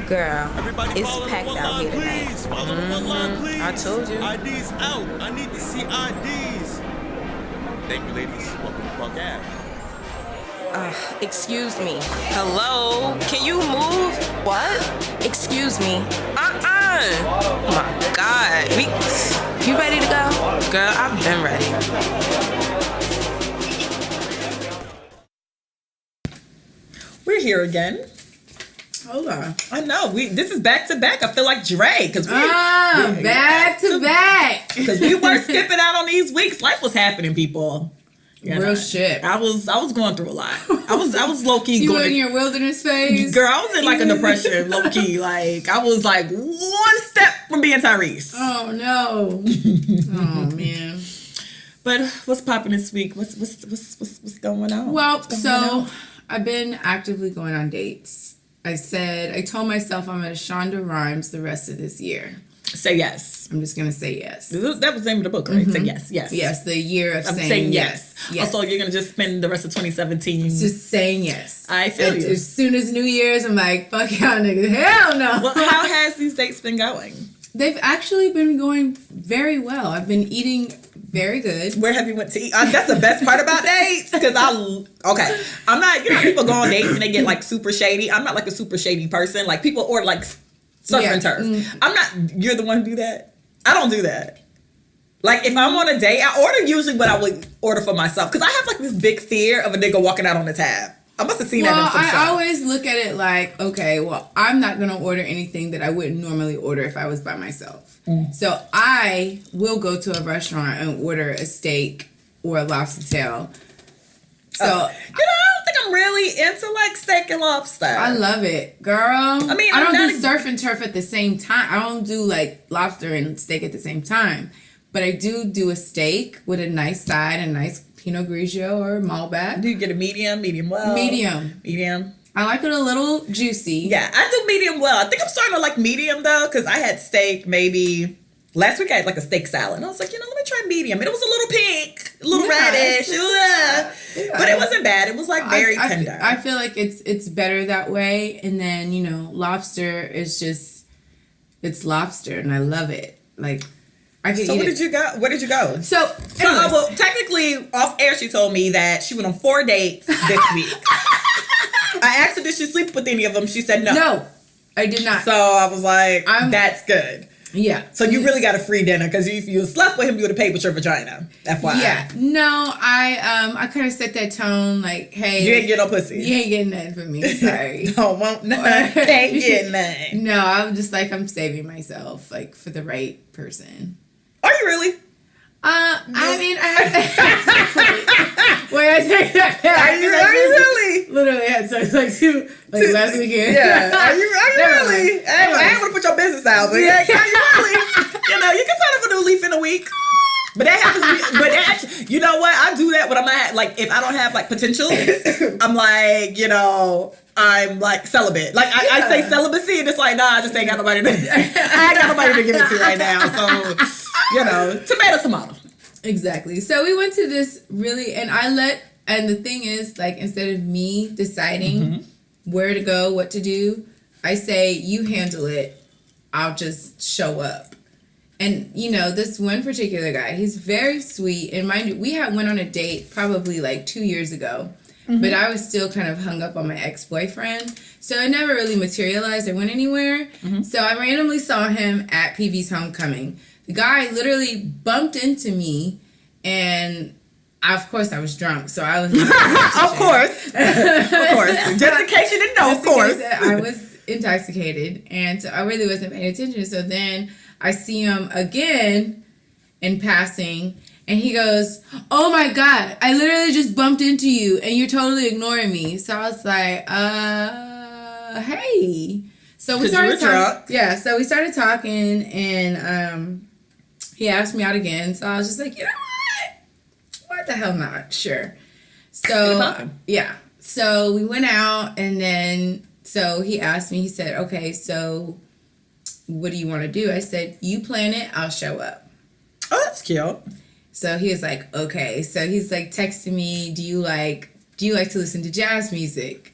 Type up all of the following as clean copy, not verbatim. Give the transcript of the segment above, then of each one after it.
Girl, Everybody it's follow packed the one out line, here tonight. please. Follow the one line, please. I told you. IDs out. I need to see IDs. Thank you, ladies. Welcome to Punk Ave. Excuse me. Hello? Can you move? What? Excuse me. Oh my God. You ready to go? Girl, I've been ready. We're here again. Hold on. I know. This is back to back. I feel like Dre because back to back. Because we weren't skipping out on these weeks. Life was happening, people. Real shit. I was going through a lot. I was low key. You were in your wilderness phase, girl. I was in like a depression, low key. Like I was like one step from being Tyrese. Oh no. Oh man. But what's popping this week? What's going on? Well, so I've been actively going on dates. I told myself I'm going to Shonda Rhimes the rest of this year. Say yes. I'm just going to say yes. That was the name of the book, right? Mm-hmm. Say yes, yes. Yes, the year of saying yes. Also, you're going to just spend the rest of 2017 just saying yes. I feel you. As soon as New Year's, I'm like, fuck y'all niggas. Hell no. Well, how has these dates been going? They've actually been going very well. I've been eating very good. Where have you went to eat? That's the best part about dates. Because I'm not, people go on dates and they get like super shady. I'm not like a super shady person. Like people order like surf and turf. I'm not, you're the one who do that? I don't do that. Like if I'm on a date, I order usually what I would order for myself. Because I have like this big fear of a nigga walking out on the tab. I must have seen that in some show. I always look at it like, okay, well, I'm not going to order anything that I wouldn't normally order if I was by myself. So I will go to a restaurant and order a steak or a lobster tail. So, I don't think I'm really into like steak and lobster. I love it, girl. I mean, I don't do surf and turf at the same time. I don't do like lobster and steak at the same time. But I do a steak with a nice side, a nice Pinot Grigio or Malbec. Do you get a medium well? Medium. I like it a little juicy. Yeah, I do medium well. I think I'm starting to like medium though, because I had steak maybe last week. I had like a steak salad, and I was like, let me try medium. And it was a little pink, a little reddish, but it wasn't bad. It was like very tender. I feel like it's better that way. And then lobster is just it's lobster, and I love it. Like. So where did you go? So anyways. Well, technically, off air, she told me that she went on 4 dates this week. I asked her, did she sleep with any of them? She said no. No, I did not. So I was like, that's good. Yeah. So you really got a free dinner because if you slept with him, you would have paid with your vagina. FYI. Yeah. No, I kind of set that tone like, hey, you ain't get no pussy. You ain't getting nothing from me. Sorry. Don't want nothing. Can't get nothing. No, I'm just like I'm saving myself like for the right person. Are you really? I mean, I have to. Wait, I take that back. Are you really? Literally had sex like last weekend. Yeah. Are you really? I ain't want to put your business out, but yeah, are you really? You can sign up for a new leaf in a week. But that happens. But that, you know what? I do that when I'm not like if I don't have like potential. I'm like I'm like celibate. Like I say celibacy, and it's like nah, I just ain't got nobody to. I ain't got nobody to give it to right now. So tomato. Exactly. So we went to this and the thing is like instead of me deciding where to go, what to do, I say you handle it. I'll just show up. And, this one particular guy, he's very sweet. And mind you, we went on a date probably like 2 years ago. But I was still kind of hung up on my ex-boyfriend. So it never really materialized or went anywhere. So I randomly saw him at PV's homecoming. The guy literally bumped into me. And, of course, I was drunk. So I was... Of course. Just in case you didn't know, of course. I was intoxicated. And so I really wasn't paying attention. So then... I see him again in passing, and he goes, "Oh my God, I literally just bumped into you, and you're totally ignoring me." So I was like, hey. So we started talking. Yeah, so we started talking, and he asked me out again. So I was just like, you know what? What the hell not? Sure. So, yeah. So we went out, and then, so he asked me, he said, okay, so... what do you want to do? I said, you plan it, I'll show up. Oh, that's cute. So he was like, okay. So he's like texting me, do you like to listen to jazz music?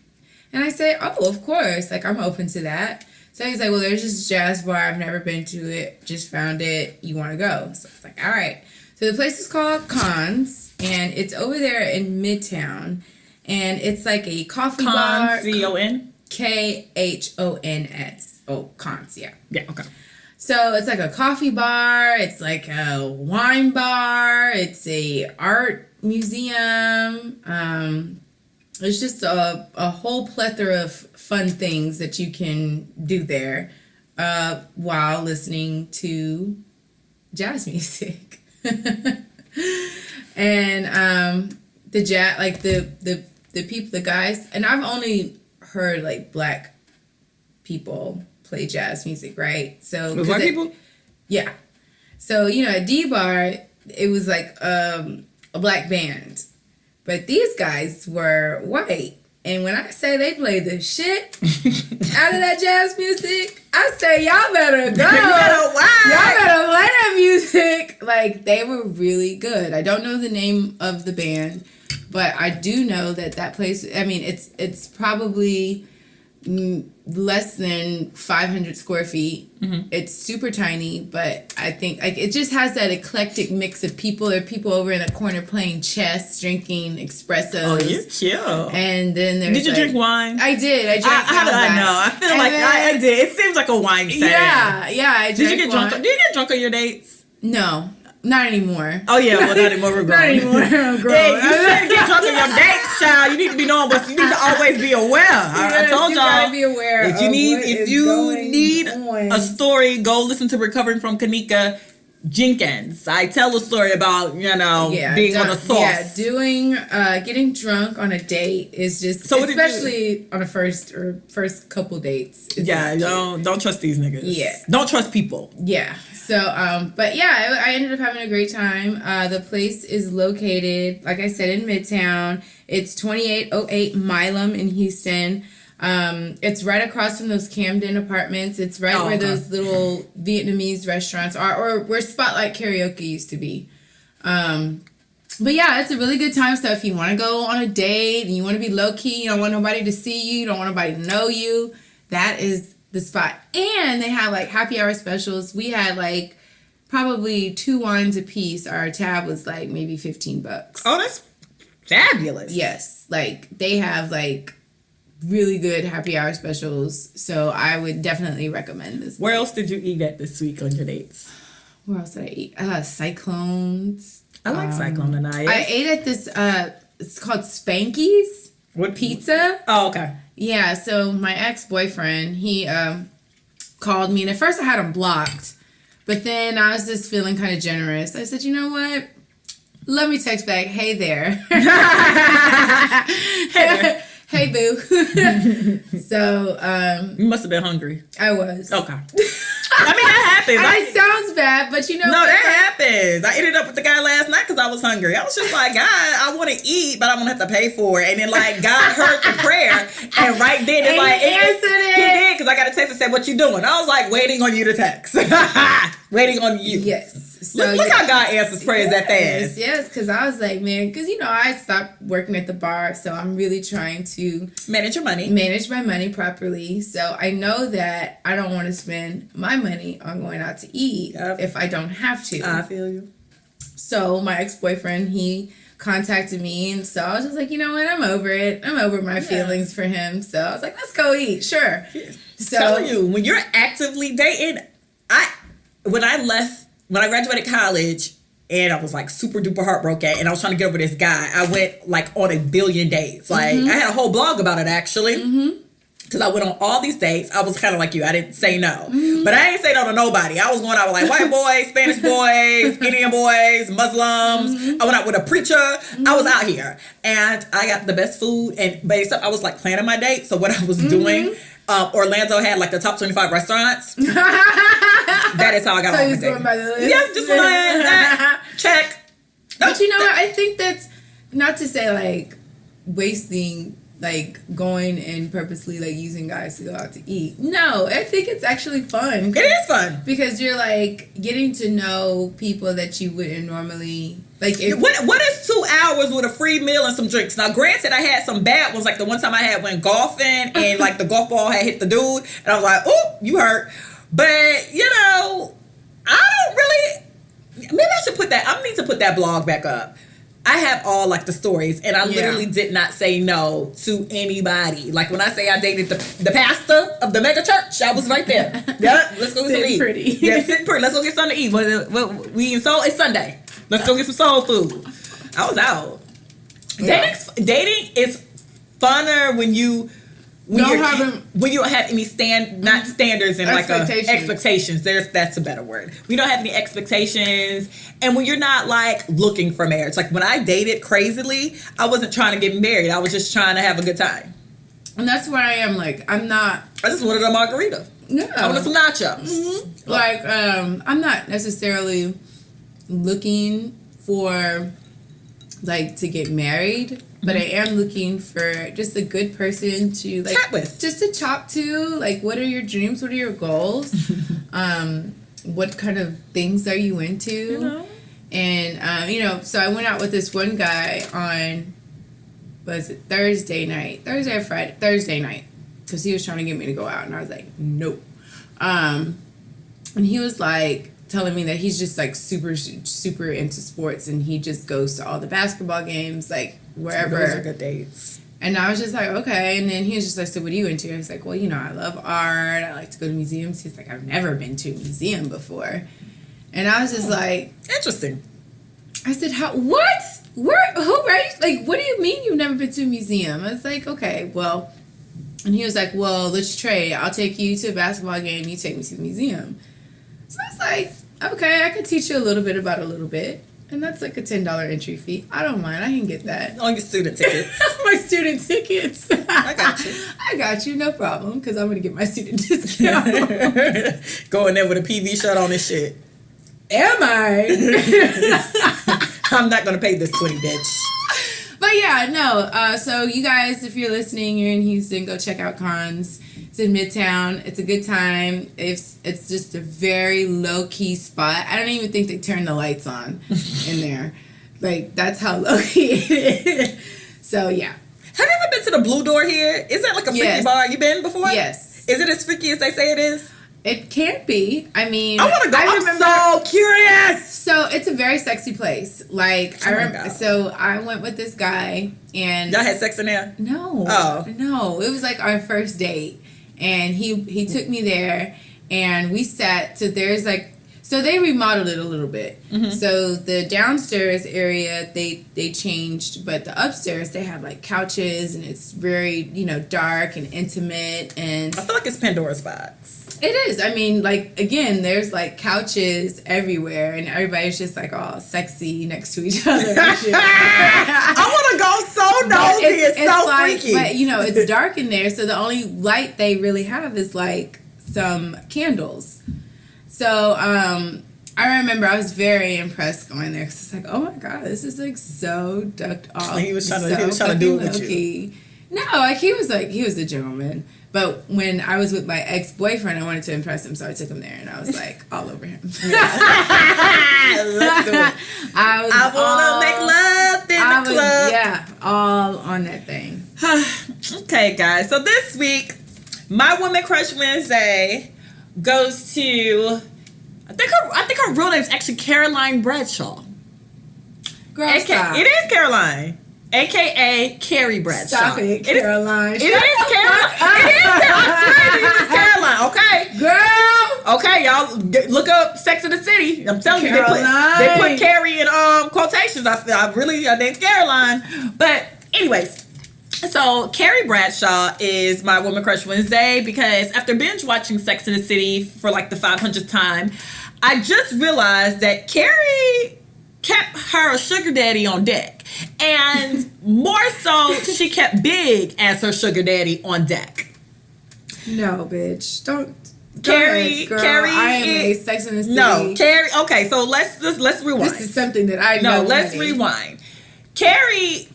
And I said, oh, of course. Like, I'm open to that. So he's like, well, there's this jazz bar. I've never been to it. Just found it. You want to go? So I was like, all right. So the place is called Cons, and it's over there in Midtown. And it's like a coffee bar. C-O-N? Khons. Oh, Cons, yeah. Yeah, okay. So it's like a coffee bar. It's like a wine bar. It's a art museum. It's just a whole plethora of fun things that you can do there while listening to jazz music. And the jazz, like the people, the guys, and I've only heard like black people play jazz music, right? So With white people? Yeah. So, you know, at D-Bar, it was like a black band. But these guys were white. And when I say they played the shit out of that jazz music, I say y'all better go. Y'all better play that music. Like, they were really good. I don't know the name of the band, but I do know that place, I mean, it's probably less than 500 square feet. Mm-hmm. It's super tiny, but I think like it just has that eclectic mix of people. There are people over in a corner playing chess, drinking espressos. Oh, you're cute. And then there's Did you drink wine? I did. I drank How did I know? I feel and like then, I did. It seems like a wine setting. Yeah. I drank Did you get drunk? wine. Did you get drunk on your dates? No. Not anymore. Oh yeah, well not anymore. We're grown. Not anymore. I'm grown. Hey, you shouldn't get drunk on your dates, child. You need to be knowing, but you need to always be aware. I told you y'all. gotta be aware. If you need a story, go listen to Recovering from Kanika Jenkins. I tell a story about being on a sauce. Yeah, getting drunk on a date is just especially on a first couple dates. Don't trust these niggas. Yeah, don't trust people. Yeah. So, but yeah, I ended up having a great time. The place is located, like I said, in Midtown. It's 2808 Milam in Houston. It's right across from those Camden apartments. It's right where those little Vietnamese restaurants are, or where Spotlight Karaoke used to be. But yeah, it's a really good time. So if you want to go on a date and you want to be low key, you don't want nobody to see you, you don't want nobody to know you, that is the spot. And they have like happy hour specials. We had like probably 2 wines a piece. Our tab was like maybe $15. Oh, that's fabulous. Yes. Like they have like really good happy hour specials. So I would definitely recommend this. Where else did you eat at this week on your dates? Where else did I eat? Cyclones. I like Cyclone tonight. I ate at this, it's called Spanky's. What pizza? Oh, okay. Yeah, so my ex-boyfriend, he called me, and at first I had him blocked, but then I was just feeling kind of generous. I said, you know what? Let me text back, hey there. Hey there. Hey, boo. So, you must have been hungry. I was. Okay. I mean, that happens. It sounds bad, but you know. No, that happens. I ended up with the guy last night because I was hungry. I was just like, God, I want to eat, but I won't have to pay for it. And then, like, God heard the prayer, and right then, it's like, he answered it. He did, because I got a text that said, what you doing? I was like, waiting on you to text. Waiting on you. Yes. So look how God answers prayers that fast. Yes, because I was like, man, because, I stopped working at the bar, so I'm really trying to manage your money. Manage my money properly. So I know that I don't want to spend my money on going out to eat if I don't have to. I feel you. So my ex-boyfriend, he contacted me, and so I was just like, you know what, I'm over it. I'm over my feelings for him. So I was like, let's go eat. Sure. Yeah. So telling you, when you're actively dating, when I graduated college and I was like super duper heartbroken and I was trying to get over this guy, I went like on a billion dates. Like I had a whole blog about it actually. Because I went on all these dates. I was kind of like you. I didn't say no. But I didn't say no to nobody. I was going out with like white boys, Spanish boys, Indian boys, Muslims. I went out with a preacher. I was out here. And I got the best food. But except I was like planning my date. So what I was doing, Orlando had like the top 25 restaurants. That is how I got on my date. Going by the list. Yes, just like check. But you know what? I think that's not to say like wasting, like going and purposely like using guys to go out to eat. No, I think it's actually fun. It is fun because you're like getting to know people that you wouldn't normally Like, if what is 2 hours with a free meal and some drinks? Now, granted, I had some bad ones. Like the one time I had went golfing and like the golf ball had hit the dude, and I was like, "Oh, you hurt." But you know, I don't really. Maybe I should put that. I need to put that blog back up. I have all like the stories, and I literally did not say no to anybody. Like when I say I dated the pastor of the mega church, I was right there. Yeah, let's go get something to eat. Pretty. Yeah, sitting pretty. Let's go get something to eat. We eating soul. It's Sunday. Let's go get some soul food. I was out. Yeah. Dating is funner when you don't have any not standards and expectations. That's a better word. We don't have any expectations, and when you're not like looking for marriage. Like when I dated crazily, I wasn't trying to get married. I was just trying to have a good time. And that's where I am. Like I just wanted a margarita. No, I wanted some nachos. Mm-hmm. Like I'm not necessarily looking for like to get married. But I am looking for just a good person to like chat with, just to talk to. Like, what are your dreams? What are your goals? What kind of things are you into? You know? And so I went out with this one guy on Thursday or Friday? Thursday night, because he was trying to get me to go out, and I was like, nope. And he was like telling me that he's just like super super into sports, and he just goes to all the basketball games, like wherever. Those are good dates. And I was just like, okay. And then he was just like, so what are you into? I was like, well, I love art. I like to go to museums. He's like, I've never been to a museum before. And I was just like, interesting. I said, what? Who, right? Like, what do you mean you've never been to a museum? I was like, okay, well. And he was like, well, let's trade. I'll take you to a basketball game. You take me to the museum. So I was like, okay, I could teach you a little bit about a little bit. And that's like a $10 entry fee. I don't mind. I can get that. On your student tickets. My student tickets. I got you. I got you. No problem. Because I'm going to get my student discount. Going there with a PV shirt on and shit. Am I? I'm not going to pay this 20, bitch. But yeah, no. So you guys, if you're listening, you're in Houston, go check out Cons. It's in Midtown. It's a good time. It's just a very low-key spot. I don't even think they turn the lights on in there. Like, that's how low-key it is. So, yeah. Have you ever been to the Blue Door here? Is that like a freaky bar? You been before? Yes. Is it as freaky as they say it is? It can't be. I mean, I want to go. I'm so curious. So it's a very sexy place. Like so I went with this guy and y'all had sex in there? No. Oh. No. It was like our first date. And he took me there and we sat to there's like so they remodeled it a little bit. Mm-hmm. So the downstairs area they changed, but the upstairs they have like couches and it's very, dark and intimate and I feel like it's Pandora's box. It is. I mean, like, again, there's, like, couches everywhere, and everybody's just, like, all sexy next to each other and shit. I want to go so nosy. It's so like, freaky. But, it's dark in there, so the only light they really have is, like, some candles. So, I remember I was very impressed going there, because it's like, oh, my God, this is, like, so ducked off. He was trying to do it with you. No, like, he was a gentleman. But when I was with my ex-boyfriend, I wanted to impress him, so I took him there, and I was like all over him. Let's do it. I want to make love in the club. Yeah, all on that thing. Okay, guys. So this week, my Woman Crush Wednesday goes to I think her real name is actually Caroline Bradshaw. Girl, stop. It is Caroline. AKA Carrie Bradshaw. Stop it, Caroline. It is Caroline. I swear it is Caroline. Okay. Girl. Okay, y'all look up Sex in the City. I'm telling you, they put Carrie in quotations. I named Caroline. But anyways, so Carrie Bradshaw is my Woman Crush Wednesday because after binge watching Sex in the City for like the 500th time, I just realized that Carrie kept her sugar daddy on deck. And more so, she kept Big as her sugar daddy on deck. No, bitch. Don't. Carrie, girl. Carrie. I am a Sex in the City. No, Carrie. Okay, so let's rewind. This is something that I know. No, let's rewind. Carrie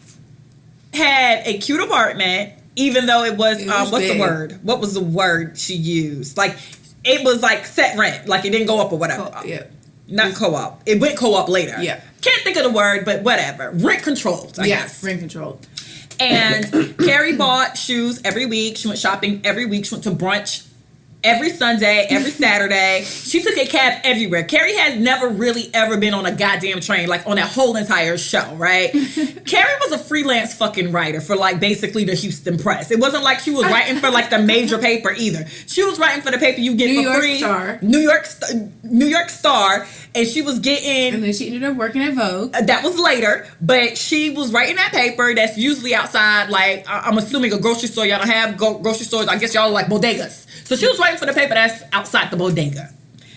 had a cute apartment, even though it was what's big. the word? What was the word she used? Like, it was like set rent. Like, it didn't go up or whatever. Yeah. Not co-op. It went co-op later. Yeah. Can't think of the word, but whatever. Rent controlled, I guess. Rent controlled. And Carrie bought shoes every week. She went shopping every week. She went to brunch every Sunday, every Saturday. She took a cab everywhere. Carrie had never really ever been on a goddamn train, like on that whole entire show, right? Carrie was a freelance fucking writer for like basically the Houston Press. It wasn't like she was writing for like the major paper either. She was writing for the paper you get for free. New York Star. And she was getting... And then she ended up working at Vogue. That was later. But she was writing that paper that's usually outside, like, I'm assuming a grocery store. Y'all don't have grocery stores. I guess y'all are like bodegas. So she was writing for the paper that's outside the bodega.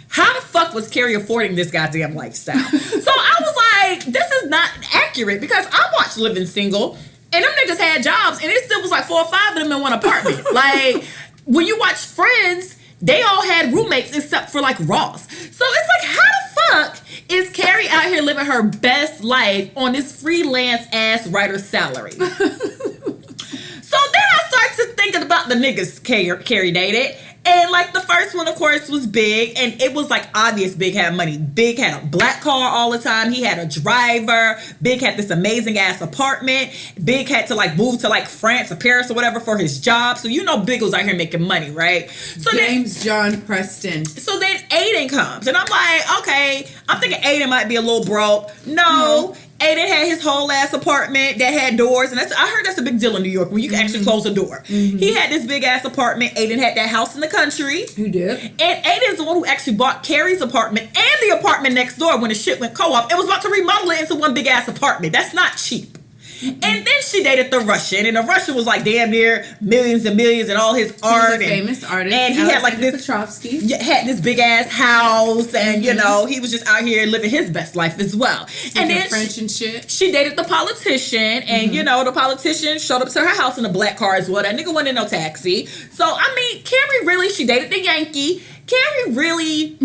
How the fuck was Carrie affording this goddamn lifestyle? So I was like, this is not accurate, because I watched Living Single, and them niggas had jobs, and it still was like 4 or 5 of them in one apartment. Like, when you watch Friends, they all had roommates except for like Ross. So it's like, how the fuck is Carrie out here living her best life on this freelance ass writer salary? So then I start to thinking about the niggas Carrie dated. And like the first one, of course, was Big, and it was like obvious Big had money. Big had a black car all the time. He had a driver. Big had this amazing ass apartment. Big had to like move to like France or Paris or whatever for his job. So you know Big was out here making money, right? So James John Preston. So then Aiden comes, and I'm like, okay, I'm thinking Aiden might be a little broke. No. Aiden had his whole ass apartment that had doors, and I heard that's a big deal in New York when you can actually close a door. He had this big ass apartment. Aiden had that house in the country. Who did? And Aiden's the one who actually bought Carrie's apartment and the apartment next door when the shit went co-op and was about to remodel it into one big ass apartment. That's not cheap. And then she dated the Russian, and the Russian was like damn near millions and millions and all his art. He's a famous artist. And he had like this Petrovsky. Had this big ass house, and you know, he was just out here living his best life as well. Speaking and then French and shit. She dated the politician, and you know, the politician showed up to her house in a black car as well. That nigga wasn't in no taxi. So I mean, Carrie really, she dated the Yankee. Carrie really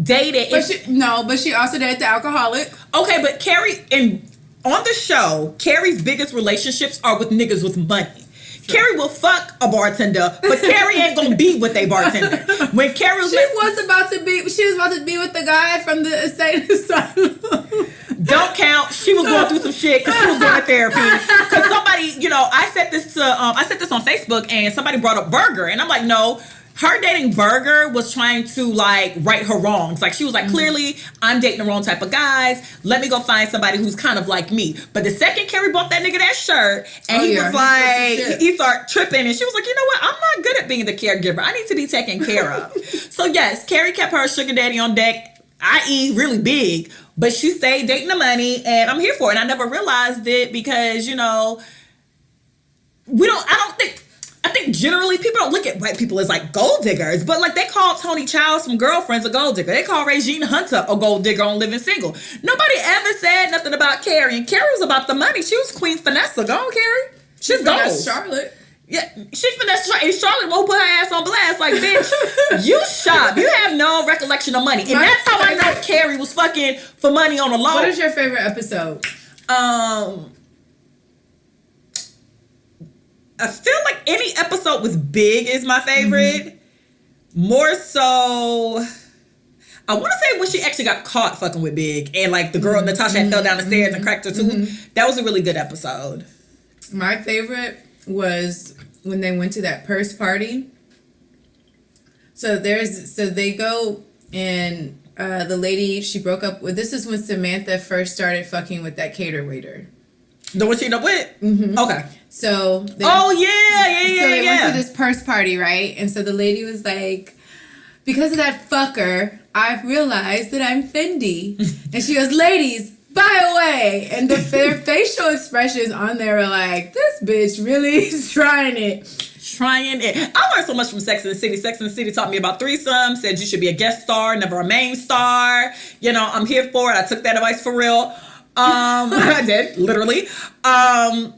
dated. But she also dated the alcoholic. Okay, but Carrie on the show, Carrie's biggest relationships are with niggas with money. Sure. Carrie will fuck a bartender, but Carrie ain't gonna be with a bartender. When Carrie was about to be with the guy from the insane asylum. Don't count. She was going through some shit because she was going to therapy. Because somebody, you know, I said this on Facebook, and somebody brought up Burger, and I'm like, no. Her dating Burger was trying to like right her wrongs. Like she was like, clearly I'm dating the wrong type of guys. Let me go find somebody who's kind of like me. But the second Carrie bought that nigga that shirt, and he was like, he started tripping, and she was like, you know what? I'm not good at being the caregiver. I need to be taken care of. So yes, Carrie kept her sugar daddy on deck, i.e. really Big, but she stayed dating the money, and I'm here for it. And I never realized it because, you know, I think generally people don't look at white people as like gold diggers, but like they call Tony Childs from Girlfriends a gold digger. They call Regine Hunter a gold digger on Living Single. Nobody ever said nothing about Carrie, and Carrie was about the money. She was Queen Vanessa. Go on, Carrie. She's gold. Charlotte. Yeah, she finessed Charlotte. And Charlotte won't put her ass on blast. Like, bitch, you shop. You have no recollection of money. And that's how I know Carrie was fucking for money on the low. What is your favorite episode? I feel like any episode with Big is my favorite. More so, I want to say when she actually got caught fucking with Big, and like the girl Natasha had fell down the stairs and cracked her tooth. That was a really good episode. My favorite was when they went to that purse party. So they go, and the lady she broke up with. This is when Samantha first started fucking with that cater waiter. The one she ended up with? Okay. So they went to this purse party, right? And so the lady was like, because of that fucker, I've realized that I'm Fendi. And she goes, ladies, buy away. And their facial expressions on there were like, this bitch really is trying it. I learned so much from Sex and the City. Sex and the City taught me about threesomes, said you should be a guest star, never a main star. You know, I'm here for it. I took that advice for real. I did, literally. You know,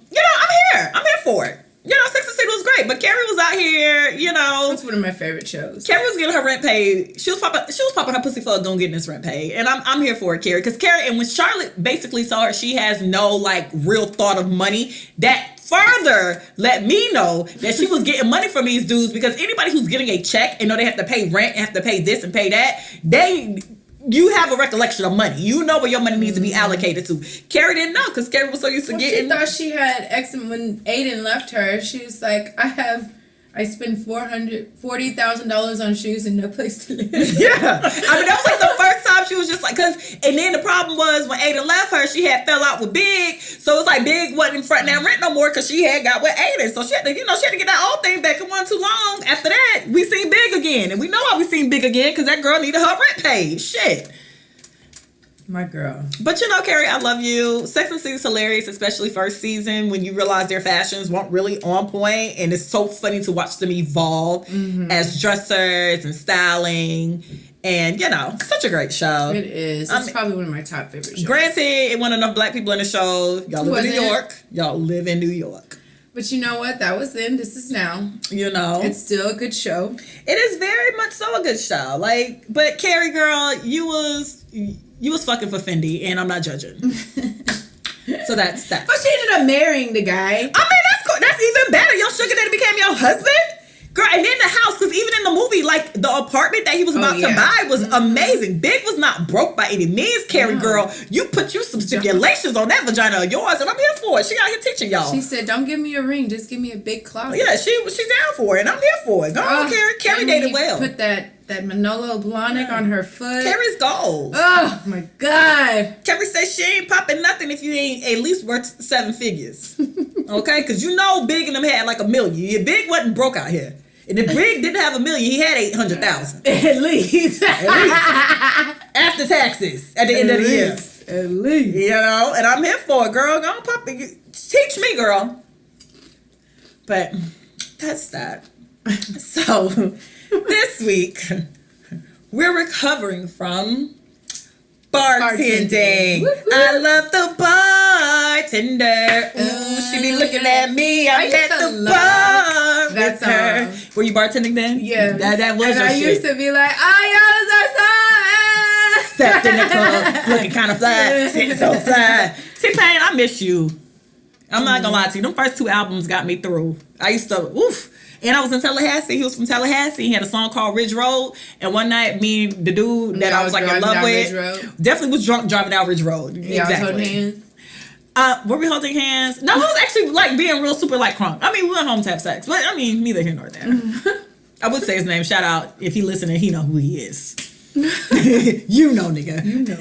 I'm here for it. You know, Sex and the City was great, but Carrie was out here, you know. That's one of my favorite shows. Carrie was getting her rent paid. She was popping her pussy for gonna get this rent paid. And I'm here for it, Carrie. Because Carrie, and when Charlotte basically saw her, she has no like real thought of money. That further let me know that she was getting money from these dudes, because anybody who's getting a check and know they have to pay rent and have to pay this and pay that, you have a recollection of money. You know where your money needs to be allocated to. Carrie didn't know because Carrie was so used to getting. She thought she had X, and when Aiden left her, she was like, I spend $40,000 on shoes and no place to live. Yeah. I mean, that was like the first time she was just like, and then the problem was when Aiden left her, she had fell out with Big. So it's like Big wasn't fronting that rent no more because she had got with Aiden. So she had to, she had to get that old thing back. It wasn't too long. After that, we seen Big again. And we know why we seen Big again because that girl needed her rent paid. Shit. My girl. But Carrie, I love you. Sex and City's hilarious, especially first season when you realize their fashions weren't really on point, and it's so funny to watch them evolve as dressers and styling, and such a great show. It is. It's probably one of my top favorite shows. Granted, it wasn't enough black people in the show. Y'all live in New York. Y'all live in New York. But you know what? That was then. This is now. It's still a good show. It is very much so a good show. But Carrie, girl, you was fucking for Fendi, and I'm not judging. So that's that. But she ended up marrying the guy. I mean, that's cool. That's even better. Your sugar daddy became your husband? Girl, and then the house, because even in the movie, the apartment that he was about to buy was amazing. Big was not broke by any means, Carrie, girl. You put some stipulations on that vagina of yours, and I'm here for it. She out here teaching y'all. She said, don't give me a ring, just give me a big closet. Yeah, she's down for it, and I'm here for it. Go on, Carrie. Carrie dated well. Put that Manolo Blahnik on her foot. Carrie's goals. Oh, my God. Carrie says she ain't popping nothing if you ain't at least worth 7 figures. Okay? Because Big and them had like $1 million. Yeah, Big wasn't broke out here. And if Big didn't have $1 million, he had 800,000. At least. After taxes at the end of the year. At least. And I'm here for it, girl. Go on, pop it. Teach me, girl. But that's that. So, this week, we're recovering from bartending. Woo-hoo. I love the bartender. Ooh, she be looking at me. I'm at the bar with her. Were you bartending then? Yeah. That was your I shit. used to be like, Stepped in the club, looking kind of fly, sitting so fly. T-Pain, I miss you. I'm not gonna lie to you. Them first 2 albums got me through. I used to, And I was in Tallahassee. He was from Tallahassee. He had a song called Ridge Road. And one night, me, the dude that I was like in love with, definitely was drunk driving down Ridge Road. Yeah, exactly. Holding hands. Were we holding hands? No, it was actually like being real super like crunk. I mean, we went home to have sex, but I mean, neither here nor there. I would say his name. Shout out if he listening. He know who he is. You know, nigga. You know.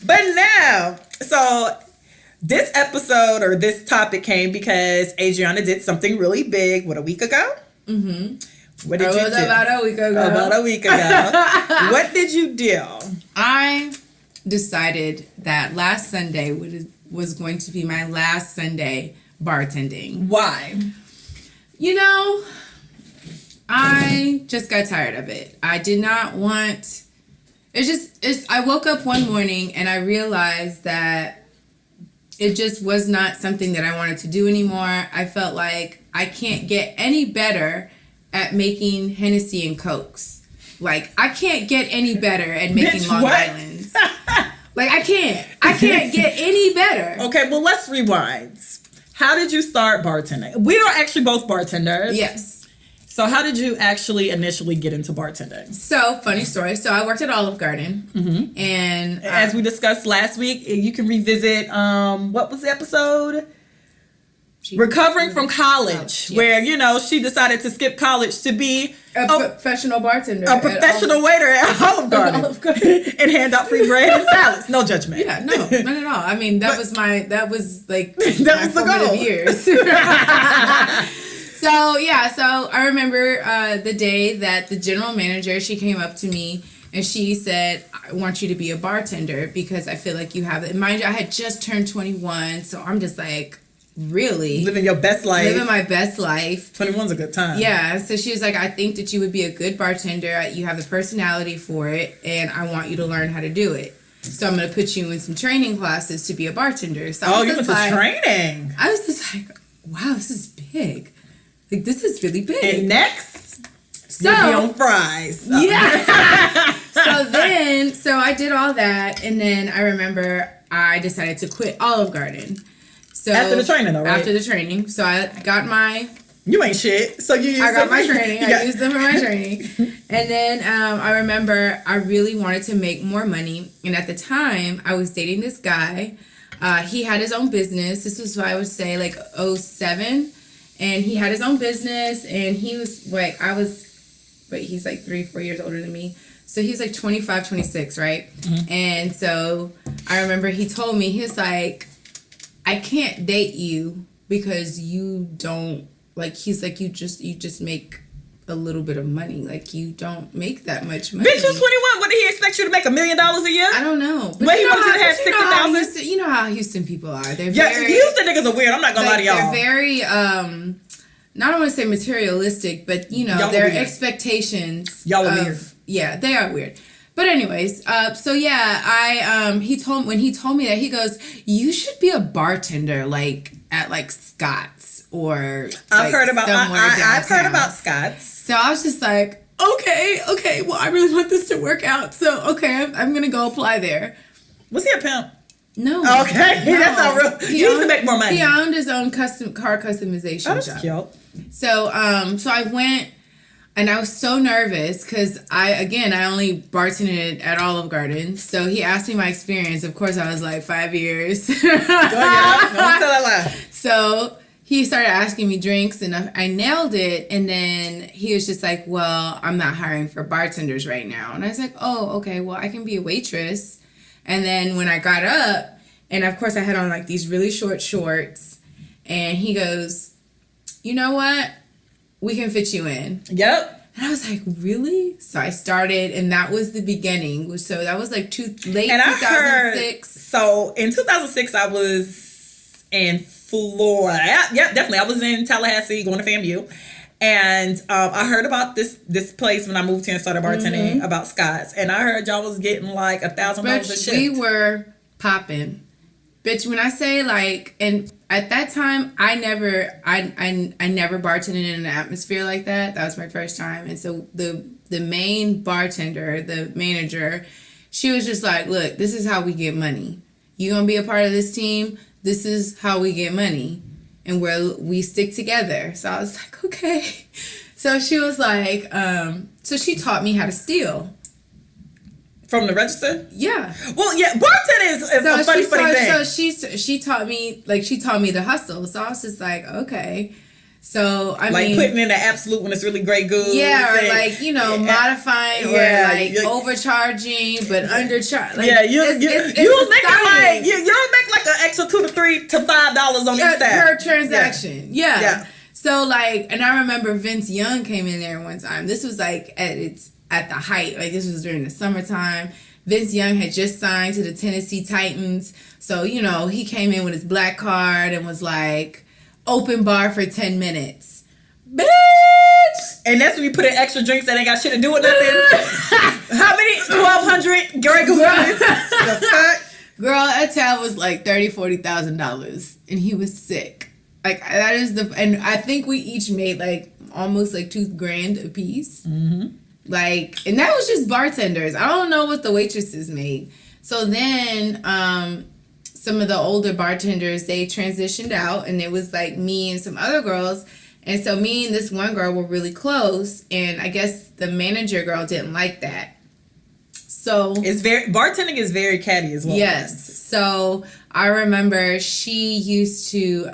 But now, so this episode or this topic came because Adrianna did something really big. What, a week ago? Mm-hmm. What did you do? About a week ago. About a week ago. What did you do? I decided that last Sunday was going to be my last Sunday bartending. Why? I just got tired of it. I did not want... I woke up one morning and I realized that it just was not something that I wanted to do anymore. I felt like I can't get any better at making Hennessy and Cokes. Like, I can't get any better at making Long Islands. Like, I can't get any better. Okay, well, let's rewind. How did you start bartending? We are actually both bartenders. Yes. So how did you actually initially get into bartending? So, funny story. So I worked at Olive Garden. Mm-hmm. And as we discussed last week, you can revisit, what was the episode? Recovering from college, yes. Where, she decided to skip college to be a professional bartender. A professional waiter at Olive Garden. And hand out free bread and salads. No judgment. Yeah, no, not at all. I mean, that was my formative goal. Years. So I remember the day that the general manager, she came up to me and she said, I want you to be a bartender because I feel like you have it. Mind you, I had just turned 21, so I'm just like, really? Living your best life. Living my best life. 21's a good time. Yeah, so she was like, I think that you would be a good bartender. You have the personality for it, and I want you to learn how to do it. So I'm going to put you in some training classes to be a bartender. So you went to training. I was just like, wow, this is big. Like, this is really big. And next, you'll be on fries. Oh. Yeah. So I did all that, and then I remember I decided to quit Olive Garden. So after the training, though, right? After the training. So I got my You ain't shit. So you I got my training. I used them for my training. And then I remember I really wanted to make more money. And at the time, I was dating this guy. He had his own business. This was, I would say, like 07. And he had his own business. And he was like, but he's like 3-4 years older than me. So he was like 25, 26, right? Mm-hmm. And so I remember he told me, he was like, I can't date you because you don't, like, he's like, you just make a little bit of money. Like, you don't make that much money. Bitch, you 21. What did he expect you to make $1 million a year? I don't know. But he wanted you to have 60,000. You know how Houston people are. They're Houston niggas are weird. I'm not gonna lie to y'all. They're very, not I want to say materialistic, but you know, their expectations. Y'all are weird. Yeah, they are weird. But anyways, so yeah, when he told me that, he goes, you should be a bartender, like at like Scott's or. I've heard about Scott's. So I was just like, okay, well I really want this to work out, so okay, I'm gonna go apply there. Was he a pimp? No. Okay, no. That's not real. He used to make more money. He owned his own car customization shop. That's cute. So I went, and I was so nervous because I only bartended at Olive Garden. So he asked me my experience. Of course, I was like 5 years. Don't tell that lie. So he started asking me drinks, and I nailed it. And then he was just like, "Well, I'm not hiring for bartenders right now." And I was like, "Oh, okay. Well, I can be a waitress." And then when I got up, and of course I had on like these really short shorts, and he goes, you know what? We can fit you in. Yep. And I was like, really? So I started, and that was the beginning. So that was like late 2006. So in 2006, I was in Florida. Yeah, definitely. I was in Tallahassee going to FAMU. And I heard about this place when I moved here and started bartending about Scott's. And I heard y'all was getting like $1,000 a shift. We were popping. Bitch, when I say like, and at that time, I never bartended in an atmosphere like that. That was my first time. And so the main bartender, the manager, she was just like, look, this is how we get money. You gonna be a part of this team? This is how we get money. And we stick together. So I was like, okay. So she was like, so she taught me how to steal. From the register? Yeah. Well, yeah, bartending is a funny thing. So she taught me the hustle. So I was just like, okay. So I mean, putting in the absolute when it's really great goods. Yeah, or like, you know, modifying or like overcharging but undercharging. Like, yeah, you'll make like an extra $2 to $3 to $5 on each staff per transaction. Yeah. So like, and I remember Vince Young came in there one time. This was like at the height. Like this was during the summertime. Vince Young had just signed to the Tennessee Titans. So, you know, he came in with his black card and was like, open bar for 10 minutes. Bitch! And that's when you put in extra drinks that ain't got shit to do with nothing. How many? 1,200 Grey Gooses? The fuck? Girl, that tab was like $30,000, $40,000. And he was sick. Like, that is and I think we each made like almost like $2,000 a piece. Mm-hmm. Like, and that was just bartenders. I don't know what the waitresses made. So then, some of the older bartenders, they transitioned out, and it was like me and some other girls. And so me and this one girl were really close, and I guess the manager girl didn't like that. So bartending is very catty as well. Yes. So I remember she used to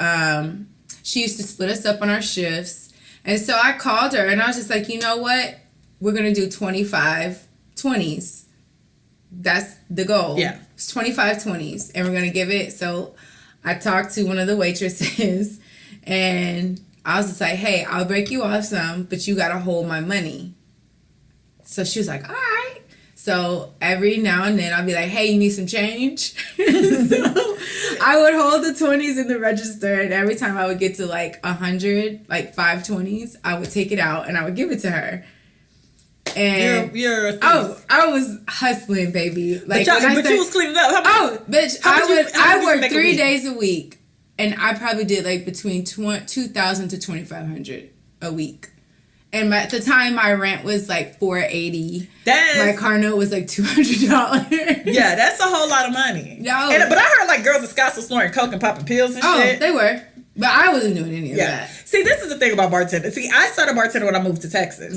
split us up on our shifts. And so I called her, and I was just like, you know what? We're going to do 25 20s. That's the goal. Yeah. It's 25 20s. And we're going to give it. So I talked to one of the waitresses, and I was just like, hey, I'll break you off some, but you got to hold my money. So she was like, all right. So every now and then I'll be like, hey, you need some change? So I would hold the 20s in the register, and every time I would get to like 100, like 5 20s, I would take it out and I would give it to her. And I was hustling, baby. Like, but you was cleaning up. Bitch, I worked 3 days a week, and I probably did like between 2,000 to 2,500 a week. And at the time, my rent was like $480. My car note was like $200. Yeah, that's a whole lot of money. No, but I heard like girls at Scott's were snorting coke and popping pills and shit. Oh, they were. But I wasn't doing any of that. See, this is the thing about bartending. See, I started bartending when I moved to Texas.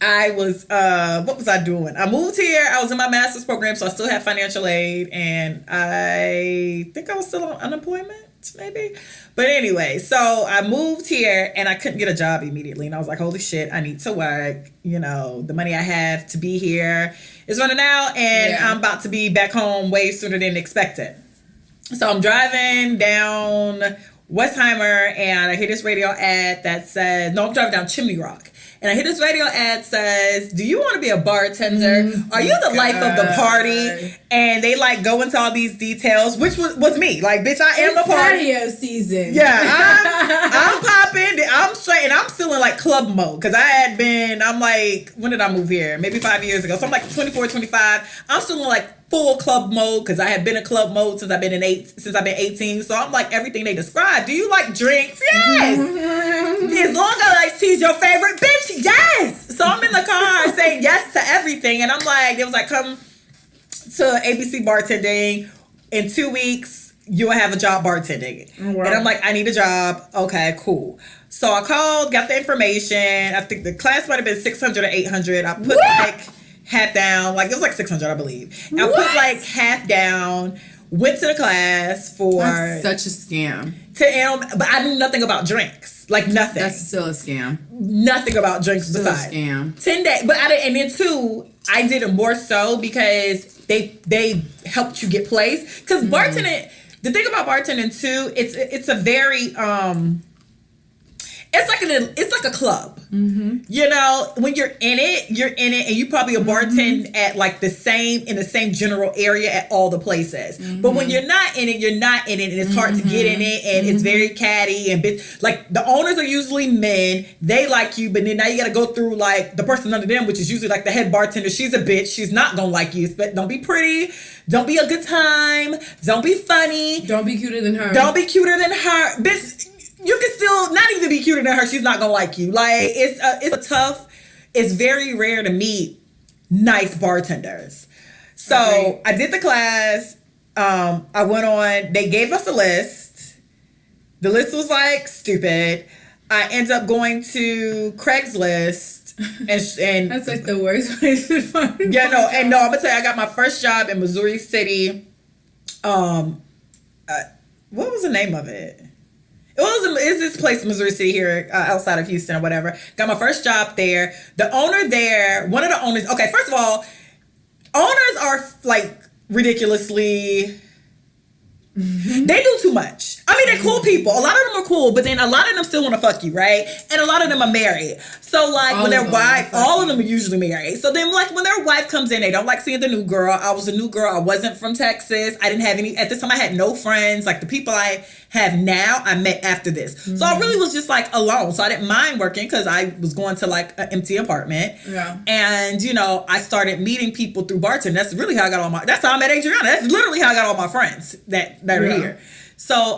I was, what was I doing? I moved here. I was in my master's program, so I still had financial aid. And I think I was still on unemployment, maybe. But anyway, so I moved here and I couldn't get a job immediately. And I was like, holy shit, I need to work. You know, the money I have to be here is running out. And I'm about to be back home way sooner than expected. So I'm driving down Westheimer and I hear this radio ad that says, no, I'm driving down Chimney Rock. And I hear this radio ad says, do you want to be a bartender? Are you the life of the party? And they like go into all these details, which was me. Like, bitch, I am the party. Patio season. Yeah, I'm popping. I'm straight. And I'm still in like club mode. Because I'm like, when did I move here? Maybe 5 years ago. So I'm like 24, 25. I'm still in like full club mode because I have been in club mode since I've been 18. So I'm like everything they describe. Do you like drinks? Yes. As long as I tease your favorite bitch, yes. So I'm in the car saying yes to everything, and I'm like, it was like, come to ABC bartending in 2 weeks. You will have a job bartending. Wow. And I'm like, I need a job. Okay, cool. So I called, got the information. I think the class might have been 600 or 800. I put like half down, like it was like 600, I believe. And I put like half down, went to the class for... That's such a scam. But I knew nothing about drinks. Like nothing. That's still a scam. Nothing about drinks still besides. A scam. 10 days. But and then too, I did it more so because they helped you get placed. Because bartending, the thing about bartending too, it's a very... It's like a club. You know, when you're in it, and you probably are bartend at like in the same general area at all the places. But when you're not in it, and it's hard to get in it, and it's very catty and like the owners are usually men. They like you, but then now you got to go through like the person under them, which is usually like the head bartender. She's a bitch. She's not gonna like you. But don't be pretty. Don't be a good time. Don't be funny. Don't be cuter than her. Don't be cuter than her, bitch. You can still not even be cuter than her. She's not gonna like you. Like it's tough. It's very rare to meet nice bartenders. So I did the class. I went on. They gave us a list. The list was like stupid. I ended up going to Craigslist and that's like the worst place to find. Yeah, no, and no. I'm gonna tell you, I got my first job in Missouri City. What was the name of it? It's this place in Missouri City here outside of Houston or whatever. Got my first job there. The owner there, one of the owners, okay, first of all, owners are like ridiculously, they do too much. I mean, they're cool people. A lot of them are cool, but then a lot of them still want to fuck you, right? And a lot of them are married. So like when their wife, all of them are usually married. So then like when their wife comes in, they don't like seeing the new girl. I was a new girl. I wasn't from Texas. I didn't have any, at this time I had no friends. Like the people I have now, I met after this. So I really was just like alone. So I didn't mind working because I was going to like an empty apartment. Yeah. And you know, I started meeting people through bartending. That's really how I got that's how I met Adrianna. That's literally how I got all my friends that are here. So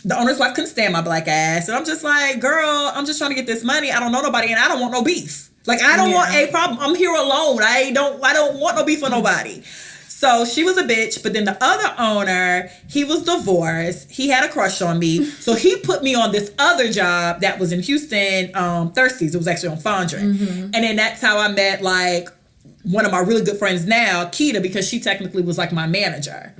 the owner's wife couldn't stand my black ass. And I'm just like, girl, I'm just trying to get this money. I don't know nobody and I don't want no beef. Like I don't want a problem. I'm here alone. I don't want no beef with nobody. So she was a bitch. But then the other owner, he was divorced. He had a crush on me. So he put me on this other job that was in Houston, Thirsties. It was actually on Fondren. And then that's how I met like one of my really good friends now, Keita, because she technically was like my manager.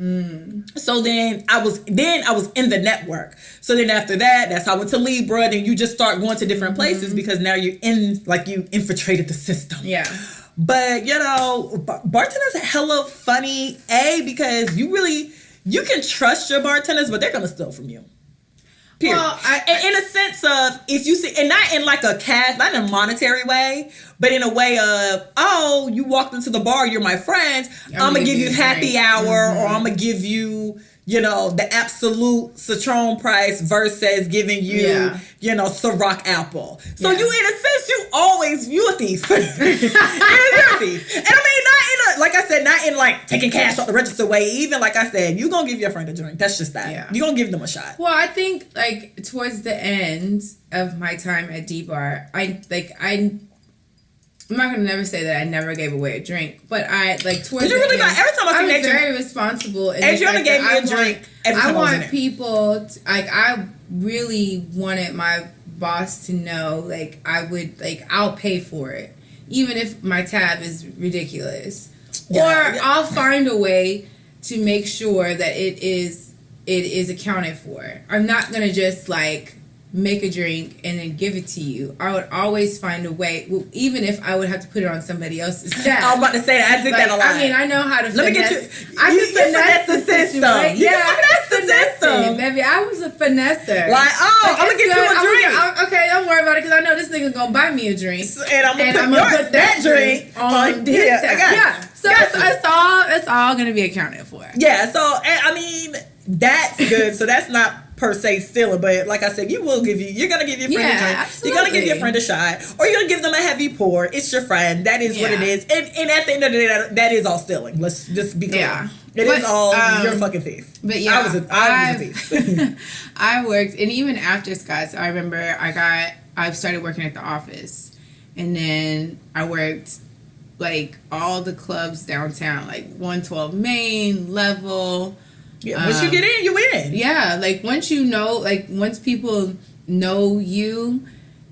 So then I was in the network. So then after that, that's how I went to Libra. Then you just start going to different places because now you're in, like you infiltrated the system. Yeah. But you know, bartenders are hella funny, because you can trust your bartenders, but they're gonna steal from you. Period. Well, in a sense of, if you see, and not in like a cash, not in a monetary way, but in a way of, oh, you walked into the bar, you're my friend, I'm gonna give you happy hour, or I'm gonna give you, you know, the absolute Citron price versus giving you, you know, Ciroc apple. So you, in a sense, you a thief. You're a thief. And I mean, not in a, like I said, not in like taking cash off the register way. Even like I said, you gonna give your friend a drink. That's just that. Yeah. You gonna give them a shot. Well, I think like towards the end of my time at D-Bar, I I'm not gonna never say that I never gave away a drink, but I like towards. Did you really not? Every time I see was very responsible. Adrianna gave me a drink. I want people to, like, I really wanted my boss to know, like, I would, like, I'll pay for it, even if my tab is ridiculous, or I'll find a way to make sure that it is accounted for. I'm not gonna just like make a drink and then give it to you. I would always find a way, even if I would have to put it on somebody else's tab. I was about to say that. I did that a lot. I mean, I know how to Let me get finesse. you. I can finesse the system. Right? Yeah, I can finesse the system. Baby, I was a finesser. Like, I'm gonna get you a drink. Okay, don't worry about it, because I know this nigga gonna buy me a drink. And I'm gonna put that drink on his tab. Yeah. So it's all gonna be accounted for. Yeah. So I mean, that's good. So that's not per se stealing, but like I said, you're gonna give your friend a drink. Absolutely. You're gonna give your friend a shot, or you're gonna give them a heavy pour. It's your friend. That is what it is. And at the end of the day, that is all stealing. Let's just be clear. Yeah. It is all you're a fucking thief. But yeah, I was a thief. I worked, and even after Scott's, I remember I started working at the office, and then I worked like all the clubs downtown, like 112 Main, Level. Yeah, once you get in, you in. Yeah, like once you know, like once people know you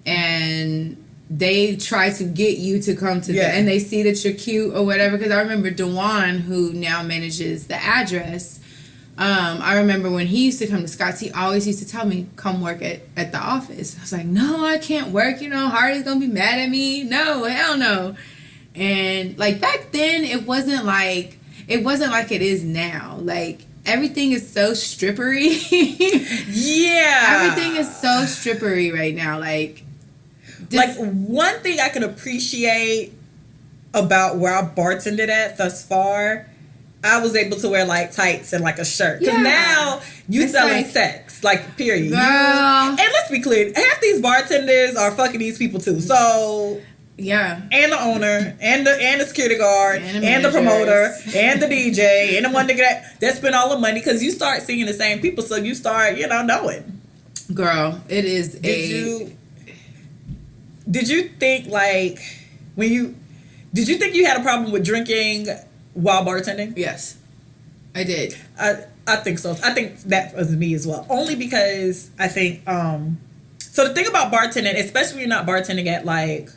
and they try to get you to come to them, and they see that you're cute or whatever. Because I remember Dewan, who now manages the address, I remember when he used to come to Scott's, he always used to tell me, come work at the office. I was like, no, I can't work. You know, Hardy's going to be mad at me. No, hell no. And like back then, it wasn't like it is now. Like, everything is so strippery. Yeah. Everything is so strippery right now. Like one thing I can appreciate about where I bartended at thus far, I was able to wear like tights and like a shirt. Because now you selling sex. Like, period. And let's be clear, half these bartenders are fucking these people too. So yeah, and the owner, and the security guard, and the promoter, and the DJ, and the one that spent all the money, because you start seeing the same people, so you start, knowing. Girl, it is Did you think like did you think you had a problem with drinking while bartending? Yes, I did. I think so. I think that was me as well. Only because I think so the thing about bartending, especially when you're not bartending at like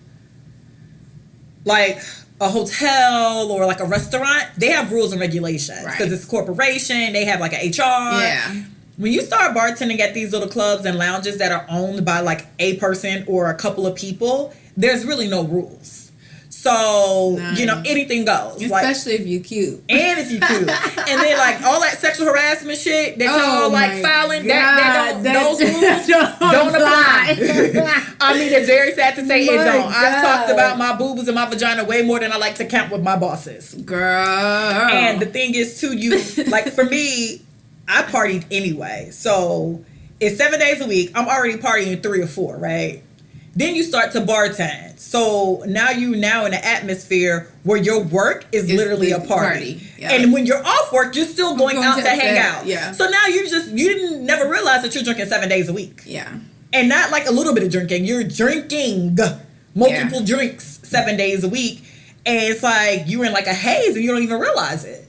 a hotel or like a restaurant, they have rules and regulations because it's a corporation. They have like an HR. Yeah. When you start bartending at these little clubs and lounges that are owned by like a person or a couple of people, there's really no rules. So, anything goes. Especially if you're cute. And if you're cute. And then like all that sexual harassment shit that y'all like filing, those rules don't apply. I mean, it's very sad to say it don't. I've talked about my boobs and my vagina way more than I like to count with my bosses. Girl. And the thing is too, like for me, I partied anyway. So it's 7 days a week. I'm already partying 3 or 4, right? Then you start to bartend. So now in an atmosphere where your work is literally a party. Yeah. And when you're off work, you're still going out to hang out. Yeah. So now you didn't never realize that you're drinking 7 days a week. Yeah. And not like a little bit of drinking. You're drinking multiple drinks 7 days a week. And it's like you're in like a haze and you don't even realize it.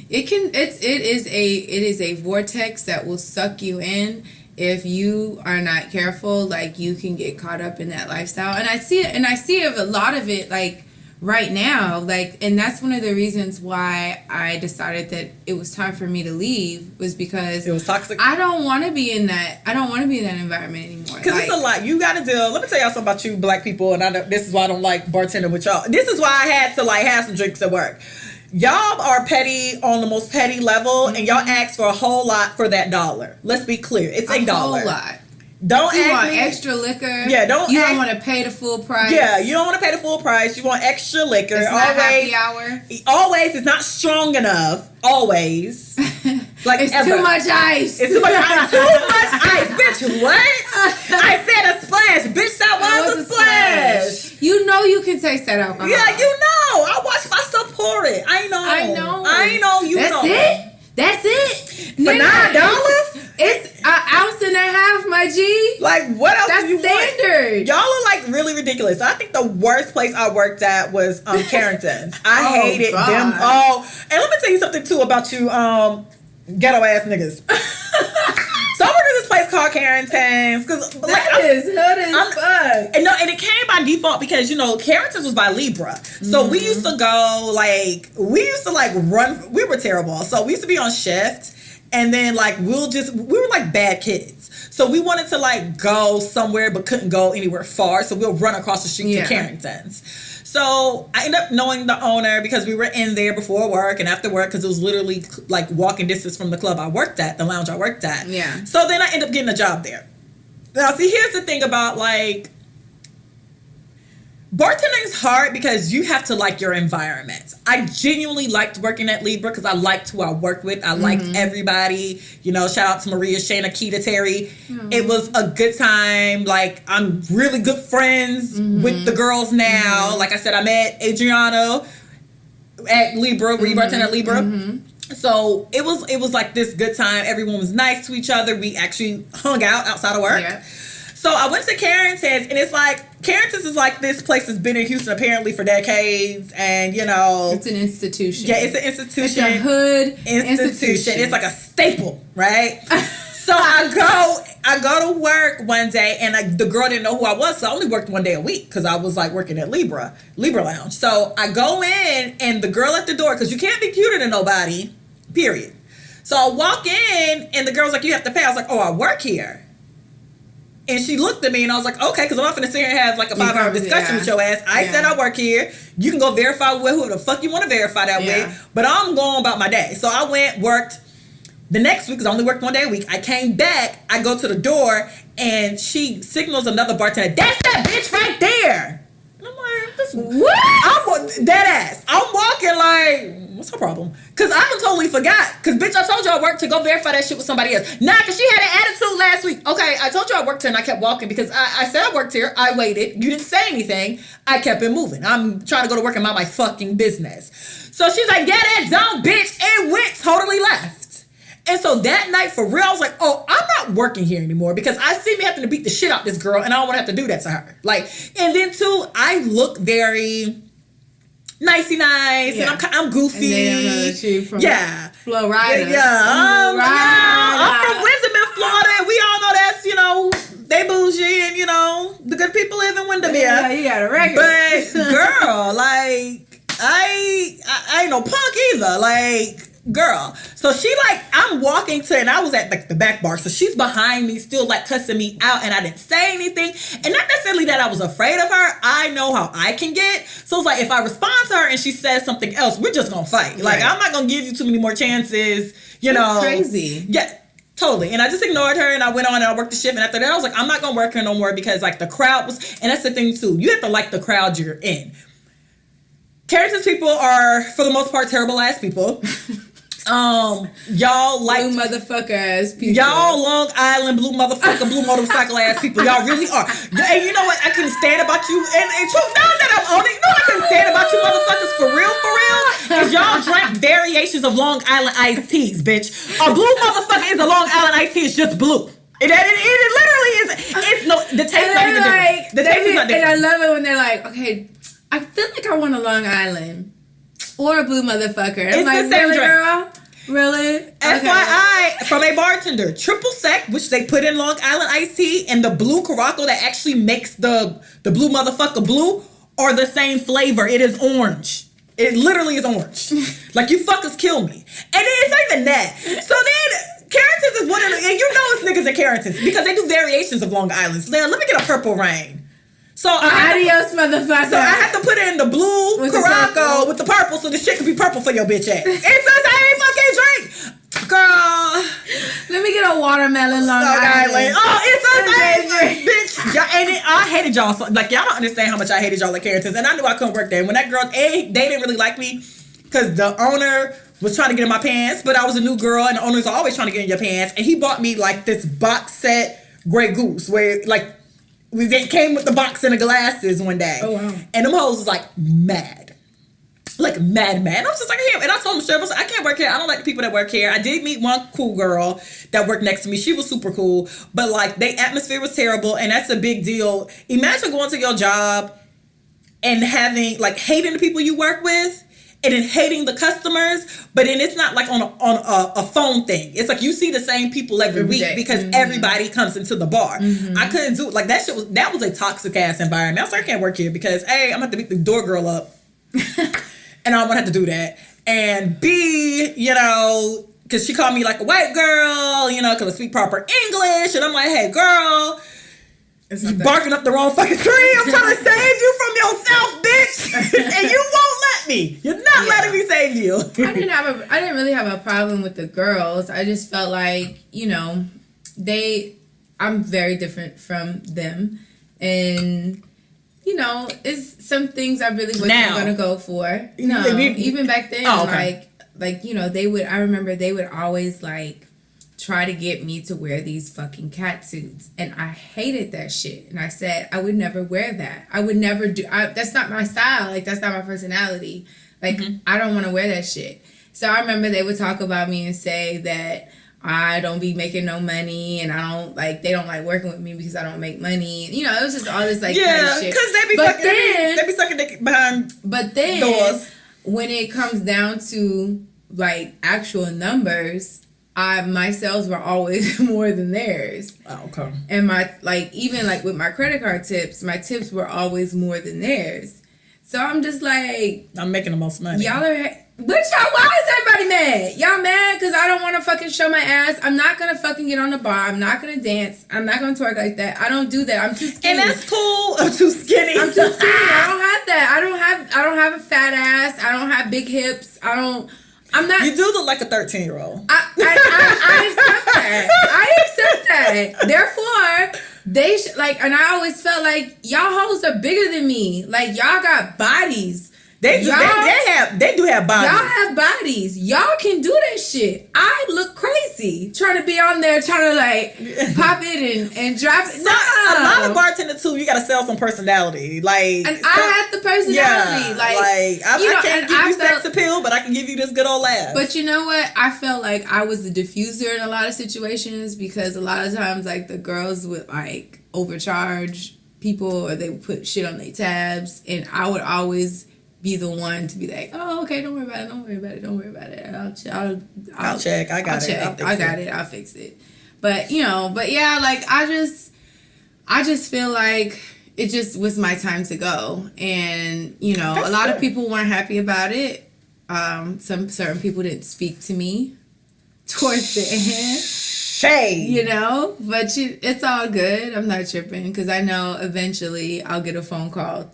It is a vortex that will suck you in. If you are not careful, like you can get caught up in that lifestyle. And I see it a lot of it like right now, like, and that's one of the reasons why I decided that it was time for me to leave, was because it was toxic. I don't want to be in that environment anymore. Because it's a lot. You got to deal. Let me tell y'all something about you black people, and this is why I don't like bartending with y'all. This is why I had to like have some drinks at work. Y'all are petty on the most petty level, and y'all ask for a whole lot for that $1. Let's be clear. It's $1. A whole lot. Don't you ask want me. Extra liquor. Yeah, you don't want to pay the full price. Yeah, you don't want to pay the full price. You want extra liquor. It's not happy hour. Always, it's not strong enough. Always. Like it's ever. Too much ice. It's too much ice. Too much ice, bitch. What? I said a splash, bitch. That was a splash. You know you can taste that alcohol. Yeah, you know. I watch myself pour it. I know. You know. That's it. For $9? ounce and a half, my G. Like, what else That's do you standard. want? Y'all are like really ridiculous. I think the worst place I worked at was Carrington's. I hated God. them. Oh, and let me tell you something too about you ghetto ass niggas. So I worked at this place called Carrington's because That is hood as fuck. And it came by default because Carrington's was by Libra, so we used to go run. We were terrible, so we used to be on shift, and then we were like bad kids, so we wanted to go somewhere but couldn't go anywhere far, so we'll run across the street to Carrington's. So I ended up knowing the owner because we were in there before work and after work because it was literally like walking distance from the club I worked at, the lounge I worked at. Yeah. So then I ended up getting a job there. Now, see, here's the thing about bartending's hard because you have to like your environment. I genuinely liked working at Libra because I liked who I worked with. I liked everybody. Shout out to Maria, Shayna, Keita, Terry. It was a good time. I'm really good friends with the girls now. Like I said, I met Adrianna at Libra, where you bartend at Libra. So it was like this good time. Everyone was nice to each other. We actually hung out outside of work. Yeah. So I went to Carrington's, and it's Carrington's is this place that's been in Houston apparently for decades, and it's an institution. Yeah, it's an institution. It's a hood institution. It's like a staple, right? So I go to work one day, and the girl didn't know who I was, so I only worked one day a week because I was working at Libra Lounge. So I go in, and the girl at the door, because you can't be cuter than nobody, period. So I walk in, and the girl's like, "You have to pay." I was like, "Oh, I work here." And she looked at me, and I was like, "Okay," because I'm not going to sit here and have a 5-hour discussion with your ass. I said I work here. You can go verify with who the fuck you want to verify that with. But I'm going about my day. So I went, worked the next week, because I only worked one day a week. I came back. I go to the door, and she signals another bartender. "That's that bitch right there." And I'm like, "What?" I'm dead ass. I'm walking what's her problem? Because I done totally forgot. Because, bitch, I told you I worked to go verify that shit with somebody else. Nah, because she had an attitude last week. Okay, I told you I worked here and I kept walking because I said I worked here. I waited. You didn't say anything. I kept it moving. I'm trying to go to work and mind my fucking business. So she's like, "Yeah, that dumb bitch," and went, totally left. And so that night, for real, I was like, "Oh, I'm not working here anymore," because I see me having to beat the shit out this girl, and I don't want to have to do that to her. And then too, I look very nicey nice, and I'm goofy. And they don't know that you from Florida. I'm from Windermere, Florida, and we all know that's they bougie, and the good people live in Windermere. Yeah, you got a record. But girl, I ain't no punk either. Girl. So she I'm walking to, and I was at the back bar, so she's behind me still cussing me out, and I didn't say anything. And not necessarily that I was afraid of her. I know how I can get. So it's if I respond to her and she says something else, we're just gonna fight. Right. I'm not gonna give you too many more chances. That's crazy. Yeah. Totally. And I just ignored her, and I went on and I worked the shift, and after that I was like, I'm not gonna work here no more, because the crowd was, and that's the thing too, you have to like the crowd you're in. Carrington's people are for the most part terrible ass people. Y'all blue motherfucker ass people. Y'all Long Island blue motorcycle ass people. Y'all really are. And you know what? I couldn't stand about you. And truth, now that I'm on it, I couldn't stand about you motherfuckers for real. Because y'all drank variations of Long Island iced teas, bitch. A blue motherfucker is a Long Island iced tea. It's just blue. It literally is. It's no. The taste is not even different. The taste is not different. And I love it when they're like, "Okay, I feel like I want a Long Island or a blue motherfucker." It's the same really, drink. Girl? Really? FYI, from a bartender, triple sec, which they put in Long Island iced tea, and the blue Caraco that actually makes the blue motherfucker blue are the same flavor. It is orange. It literally is orange. You fuckers kill me. And then it's not even that. So then Carrington's is one of the, and it's niggas at Carrington's because they do variations of Long Island's. Let me get a purple rain. So adios, motherfucker. So I have to put in the blue Caraco with the purple, so the shit can be purple for your bitch ass. It's the same fucking drink, girl. Let me get a watermelon Long Island. Oh, it's the same drink, bitch. I hated y'all. So, y'all don't understand how much I hated y'all at Carrington's, and I knew I couldn't work there. And when that girl, they didn't really like me because the owner was trying to get in my pants, but I was a new girl, and the owners are always trying to get in your pants. And he bought me this box set Grey Goose where we came with the box and the glasses one day. Oh, wow. And them hoes was mad. like mad. I was just like, and I told him straight, I can't work here. I don't like the people that work here. I did meet one cool girl that worked next to me. She was super cool, but like the atmosphere was terrible, and that's a big deal. Imagine going to your job and having like hating the people you work with. And then hating the customers, but then it's not like on a phone thing. It's like you see the same people every week day. because everybody comes into the bar. I couldn't do it. Like that was a toxic ass environment. I was like, I can't work here because A, I'm gonna have to beat the door girl up. And I don't want to have to do that. And B, because she called me like a white girl, because I speak proper English. And I'm like, hey girl, you barking up the wrong fucking tree. I'm trying to save you from yourself, bitch. And you won't let me. You're not letting me save you. I didn't really have a problem with the girls. I just felt like, I'm very different from them. And, it's some things I really wasn't going to go for. No, even back then, I remember they would always like try to get me to wear these fucking cat suits, and I hated that shit. And I said I would never wear that. I would never do. That's not my style. Like that's not my personality. Like I don't want to wear that shit. So I remember they would talk about me and say that I don't be making no money, and they don't like working with me because I don't make money. It was just all this like kind of shit. Because they be sucking dick behind doors. When it comes down to like actual numbers, my sales were always more than theirs. Oh, okay. And even with my credit card tips, my tips were always more than theirs. So I'm just like, I'm making the most money. Y'all are, why is everybody mad? Y'all mad because I don't want to fucking show my ass. I'm not gonna fucking get on the bar. I'm not gonna dance. I'm not gonna twerk like that. I don't do that. I'm too skinny. And that's cool. I'm too skinny. I don't have that. I don't have a fat ass. I don't have big hips. I'm not. You do look like a 13-year-old. I accept that. I accept that. Therefore, they and I always felt like y'all hoes are bigger than me. Like y'all got bodies. They do have bodies. Y'all have bodies. Y'all can do that shit. I look crazy trying to be on there, trying to like pop it and drop it. No. A lot of bartender too. You got to sell some personality. And I have the personality. Yeah, I can't give you sex appeal, but I can give you this good old laugh. But you know what? I felt like I was the diffuser in a lot of situations because a lot of times like the girls would like overcharge people or they would put shit on their tabs, and I would always be the one to be like, oh, okay, don't worry about it. I'll check. I got it. I'll fix it. But yeah, like I just feel like it just was my time to go. And, a lot of people weren't happy about it. Some certain people didn't speak to me towards the end. Shade. But it's all good. I'm not tripping because I know eventually I'll get a phone call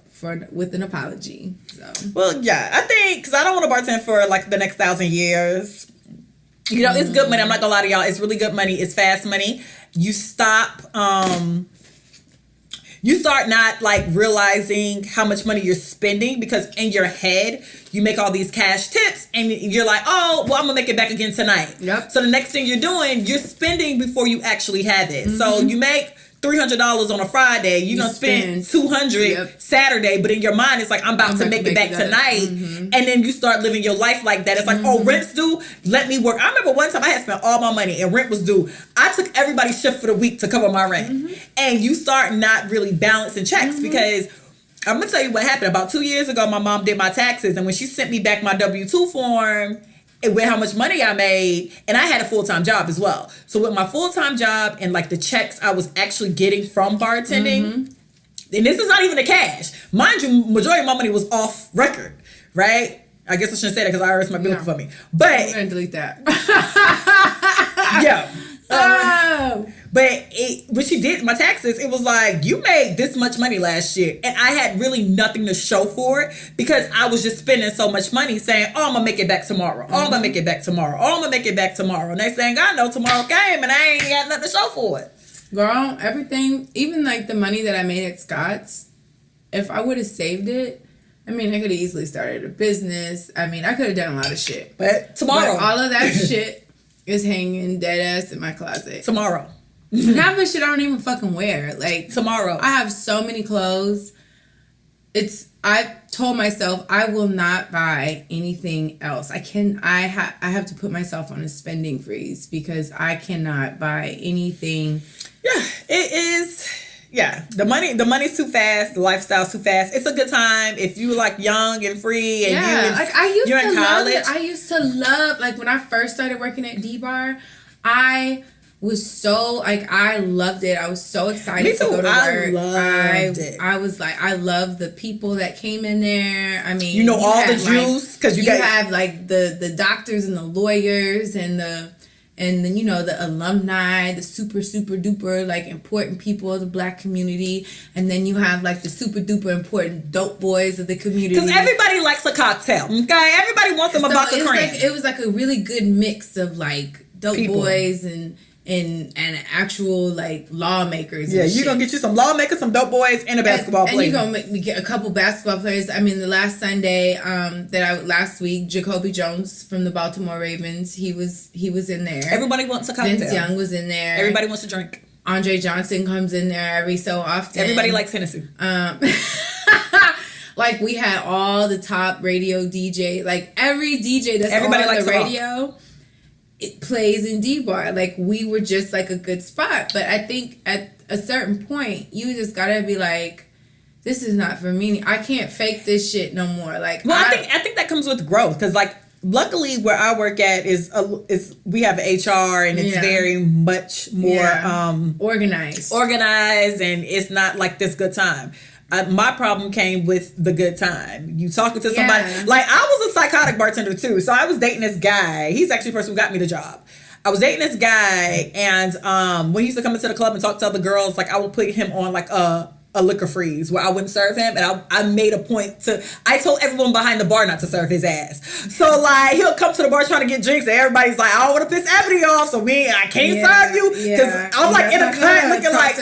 with an apology. So. Well, yeah, I think because I don't want to bartend for like the next 1,000 years. It's good money. I'm not gonna lie to y'all. It's really good money. It's fast money. You stop. You start not like realizing how much money you're spending because in your head you make all these cash tips and you're like, oh, well, I'm gonna make it back again tonight. Yep. So the next thing you're doing, you're spending before you actually have it. So you make $300 on a Friday, you don't spend $200 Saturday, but in your mind it's like I'm about to make it back tonight, and then you start living your life like that. It's like, oh, rent's due, let me work. I remember one time I had spent all my money and rent was due. I took everybody's shift for the week to cover my rent, and you start not really balancing checks because I'm gonna tell you what happened. About 2 years ago, my mom did my taxes, and when she sent me back my W-2 form with how much money I made, and I had a full-time job as well. So with my full-time job and like the checks I was actually getting from bartending, and this is not even the cash. Mind you, majority of my money was off record, right? I guess I shouldn't say that because IRS might be looking for me. But I'm gonna delete that. Yeah. But when she did my taxes, it was like, you made this much money last year. And I had really nothing to show for it because I was just spending so much money saying, oh, I'm going to make it back tomorrow. Oh, I'm going to make it back tomorrow. Oh, I'm going to make it back tomorrow. Next thing I know, tomorrow came and I ain't got nothing to show for it. Girl, everything, even like the money that I made at Scott's, if I would have saved it, I mean, I could have easily started a business. I mean, I could have done a lot of shit. But tomorrow. But all of that shit is hanging dead ass in my closet. Tomorrow. Half the shit I don't even fucking wear. Like, tomorrow. I have so many clothes. I told myself I will not buy anything else. I have to put myself on a spending freeze because I cannot buy anything. Yeah, it is. Yeah, the money's too fast. The lifestyle's too fast. It's a good time if you like young and free and you're in college. I used to love like when I first started working at D-Bar, I was so like I loved it. I was so excited to go to work. I loved it. I was like I loved the people that came in there. I mean, all the juice because you have like the doctors and the lawyers and then the alumni, the super duper like important people of the Black community, and then you have like the super duper important dope boys of the community. Because everybody likes a cocktail, okay? Everybody wants them about the cream. It was like a really good mix of like dope boys and actual like lawmakers. Yeah, you're gonna get you some lawmakers, some dope boys, and a basketball player. And you're gonna make me get a couple basketball players. I mean, the last Sunday, last week, Jacoby Jones from the Baltimore Ravens, he was in there. Everybody wants a cocktail. Vince Young was in there. Everybody wants to drink. Andre Johnson comes in there every so often. Everybody likes Hennessy. Like we had all the top radio DJ, like every DJ that's on the radio. It plays in D-Bar. Like, we were just, like, a good spot. But I think at a certain point, you just gotta be like, this is not for me. I can't fake this shit no more. Like, well, I think that comes with growth. Because, like, luckily where I work at is we have HR and it's very much more organized. And it's not like this good time. My problem came with the good time. You talking to somebody. Like, I was a psychotic bartender, too. So I was dating this guy. He's actually the person who got me the job. I was dating this guy, and when he used to come into the club and talk to other girls, like, I would put him on, like, a liquor freeze where I wouldn't serve him, and I made a point I told everyone behind the bar not to serve his ass. So like he'll come to the bar trying to get drinks and everybody's like, I don't want to piss Ebony off, so I can't serve you because I'm like in a cut looking like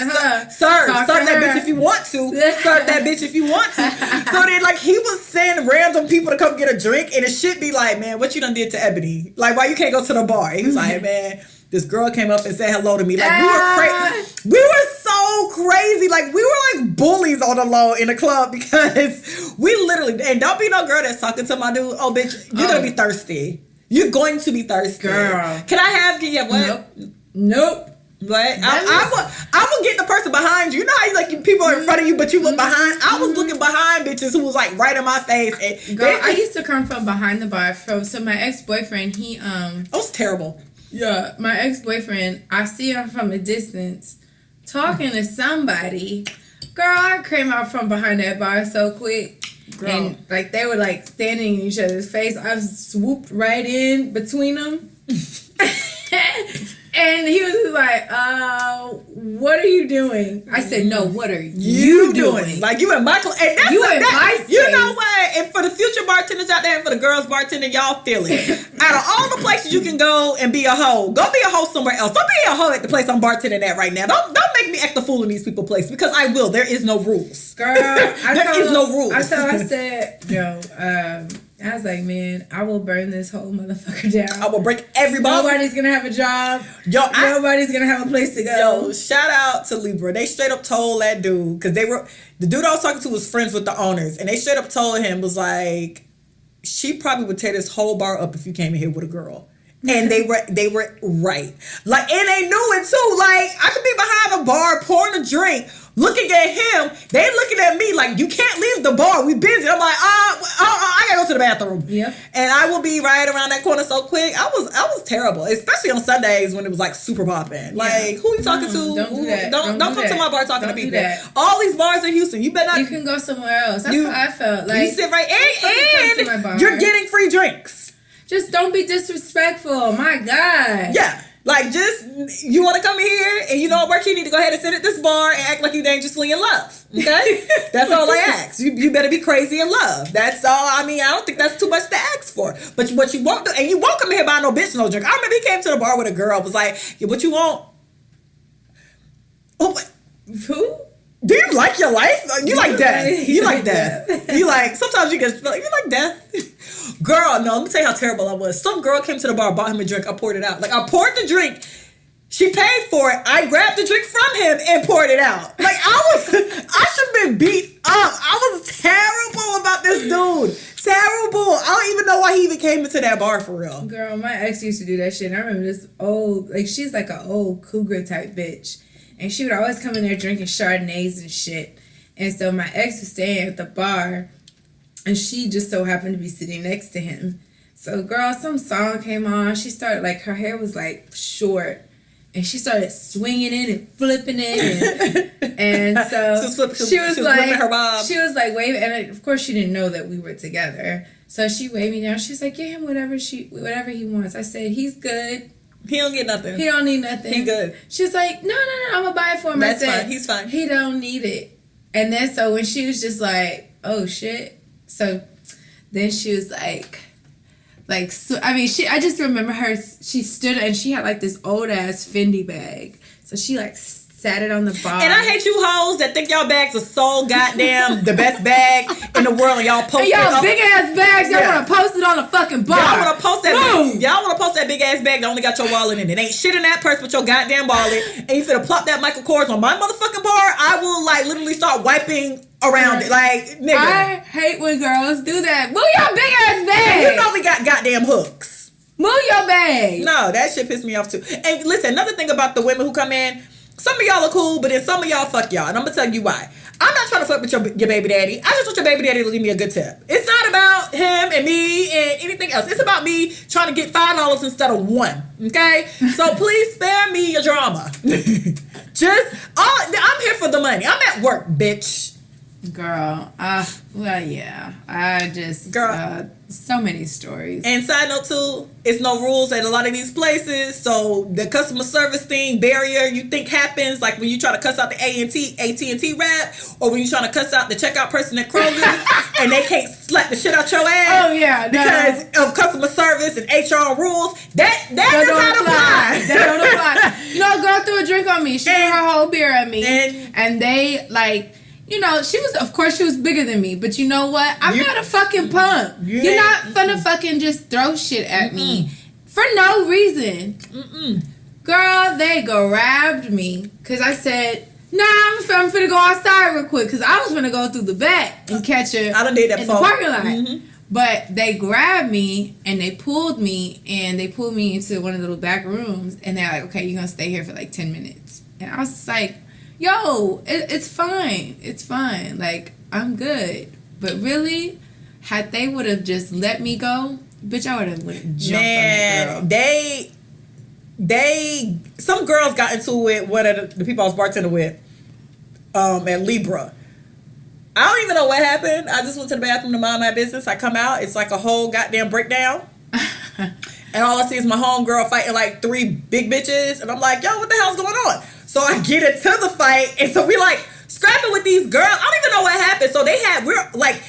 serve that bitch if you want to, serve that bitch if you want to. So then like he was sending random people to come get a drink and it should be like, man, what you done did to Ebony? Like why you can't go to the bar? And he was like, man, this girl came up and said hello to me. Like, we were crazy. We were so crazy. Like, we were like bullies on the low in the club because we literally, and don't be no girl that's talking to my dude. Oh, bitch, you're going to be thirsty. You're going to be thirsty. Girl. Can I have, what? Nope. What? I will get the person behind you. You know how you, like people are in front of you, but you look behind. I was looking behind bitches who was like right in my face. And girl, I used to come from behind the bar. So my ex-boyfriend, he That was terrible. Yeah, my ex-boyfriend, I see him from a distance talking to somebody. Girl, I came out from behind that bar so quick. Girl. And like they were like standing in each other's face. I swooped right in between them. And he was just like, what are you doing? I said, no, what are you doing? Like, you in my class. And that's you in my space. You know what? And for the future bartenders out there and for the girls bartending, y'all feel it. Out of all the places you can go and be a hoe, go be a hoe somewhere else. Don't be a hoe at the place I'm bartending at right now. Don't make me act a fool in these people's place because I will. There is no rules. Girl, there is no rules. I said, I was like, man, I will burn this whole motherfucker down. I will break everybody. Nobody's gonna have a job. Nobody's gonna have a place to go. Yo, shout out to Libra. They straight up told that dude, because the dude I was talking to was friends with the owners, and they straight up told him, was like, she probably would tear this whole bar up if you came in here with a girl. And they were right. Like, and they knew it too. Like, I could be behind a bar pouring a drink, looking at him. They looking at me like, you can't leave the bar. We busy. I'm like, I gotta go to the bathroom. Yeah. And I will be right around that corner so quick. I was terrible, especially on Sundays when it was like super popping. Like, who you talking to? Don't do that. Don't come to my bar talking to people. All these bars in Houston, you better not. You can go somewhere else. That's how I felt. Like, you sit right and you're getting free drinks. Just don't be disrespectful. My God. Yeah. Like, just, you want to come here and you don't work here, you need to go ahead and sit at this bar and act like you dangerously in love. Okay? That's all I ask. You better be crazy in love. That's all. I mean, I don't think that's too much to ask for. But what you won't do, and you won't come here buy no bitch no drink. I remember he came to the bar with a girl, was like, yeah, what you want? Oh, what? Who? Do you like your life? You like death. You like death. You like, sometimes you get, like, you like death. Girl, no, let me tell you how terrible I was. Some girl came to the bar, bought him a drink, I poured it out. Like, I poured the drink, She paid for it. I grabbed the drink from him and poured it out. Like, I should have been beat up. I was terrible about this dude. Terrible. I don't even know why he even came into that bar for real. Girl, my ex used to do that shit. And I remember this old, like, she's like an old cougar type bitch. And she would always come in there drinking Chardonnays and shit. And so my ex was staying at the bar. And she just so happened to be sitting next to him. So, girl, some song came on. She started, like, her hair was, like, short. And she started swinging it and flipping it. And so she was like, her bob. She was like waving. And of course, she didn't know that we were together. So she waved me down. She's like, get him whatever he wants. I said, he's good. He don't get nothing. He don't need nothing. He good. She's like, no, I'm going to buy it for him. That's I said, fine. He's fine. He don't need it. And then so when she was just like, oh, shit. So then she was like, so, I mean, I just remember her, she stood and she had like this old ass Fendi bag. So she like sat it on the bar. And I hate you hoes that think y'all bags are so goddamn the best bag in the world and y'all post it. Y'all big ass bags, y'all want to post it on the fucking bar. Y'all want to post that y'all want to post that big ass bag that only got your wallet in it. Ain't shit in that purse but your goddamn wallet. And you finna plop that Michael Kors on my motherfucking bar, I will like literally start wiping around it. Like, nigga. I hate when girls do that. Move your big ass bag. You know we got goddamn hooks. Move your bag. No, that shit pissed me off too. And listen, another thing about the women who come in, some of y'all are cool, but then some of y'all fuck y'all. And I'm gonna tell you why. I'm not trying to fuck with your baby daddy. I just want your baby daddy to leave me a good tip. It's not about him and me and anything else. It's about me trying to get $5 instead of $1. Okay? So please spare me your drama. I'm here for the money. I'm at work, bitch. Girl, well, yeah. I just, so many stories. And side note too, it's no rules at a lot of these places. So the customer service thing, barrier you think happens, like when you try to cuss out the AT&T rep, or when you trying to cuss out the checkout person at Kroger's, and they can't slap the shit out your ass. Oh yeah, because of customer service and HR rules. That does not apply. That don't apply. You know, a girl threw a drink on me. She threw her whole beer at me, and they like. You know, she was bigger than me, but you know what? I'm not a fucking punk. You're not finna fucking just throw shit at me for no reason. Girl, they grabbed me because I said, nah, I'm finna go outside real quick because I was finna go through the back and catch her I done did that in the parking lot. But they grabbed me and they pulled me into one of the little back rooms and they're like, okay, you're gonna stay here for like 10 minutes. And I was like, yo, it's fine. It's fine. Like, I'm good. But really, had they would have just let me go, bitch, I would have jumped on that girl. They some girls got into it, one of the people I was bartending with, at Libra. I don't even know what happened. I just went to the bathroom to mind my business. I come out, it's like a whole goddamn breakdown. And all I see is my homegirl fighting like 3 big bitches. And I'm like, yo, what the hell's going on? So I get into the fight. And so we like scrapping with these girls. I don't even know what happened. So we're like,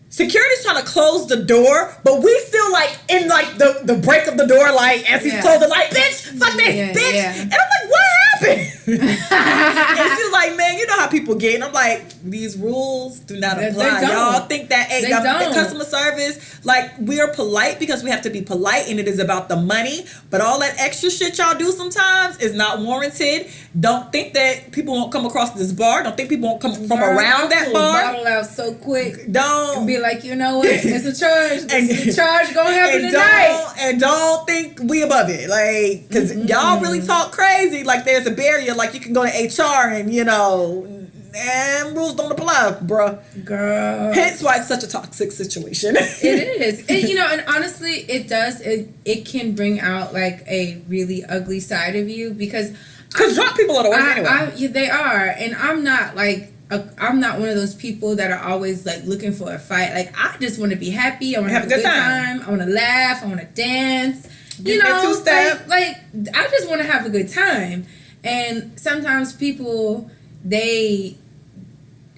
security's trying to close the door. But we still like in like the break of the door, like as he's closing, like, bitch, fuck this, bitch. Yeah. And I'm like, what happened? And she's like, man, you know how people get. And I'm like, these rules do not apply. Y'all think that the customer service, like, we are polite because we have to be polite and it is about the money. But all that extra shit y'all do sometimes is not warranted. Don't think that people won't come across this bar. Don't think people won't come from around that bar. Bottle out so quick. Don't. And be like, you know what? It's a charge. It's a charge gonna happen tonight. And don't think we above it. Like, because y'all really talk crazy. Like, there's a barrier. Like, you can go to HR and, you know, and rules don't apply, bruh. Girl. Hence why it's such a toxic situation. It is. And, you know, and honestly, it does. It can bring out, like, a really ugly side of you because drunk people are the worst anyway. They are. And I'm not, like, I'm not one of those people that are always, like, looking for a fight. Like, I just want to be happy. I want to have a good time. I want to laugh. I want to dance. You know, two-step. Like, I just want to have a good time. And sometimes people,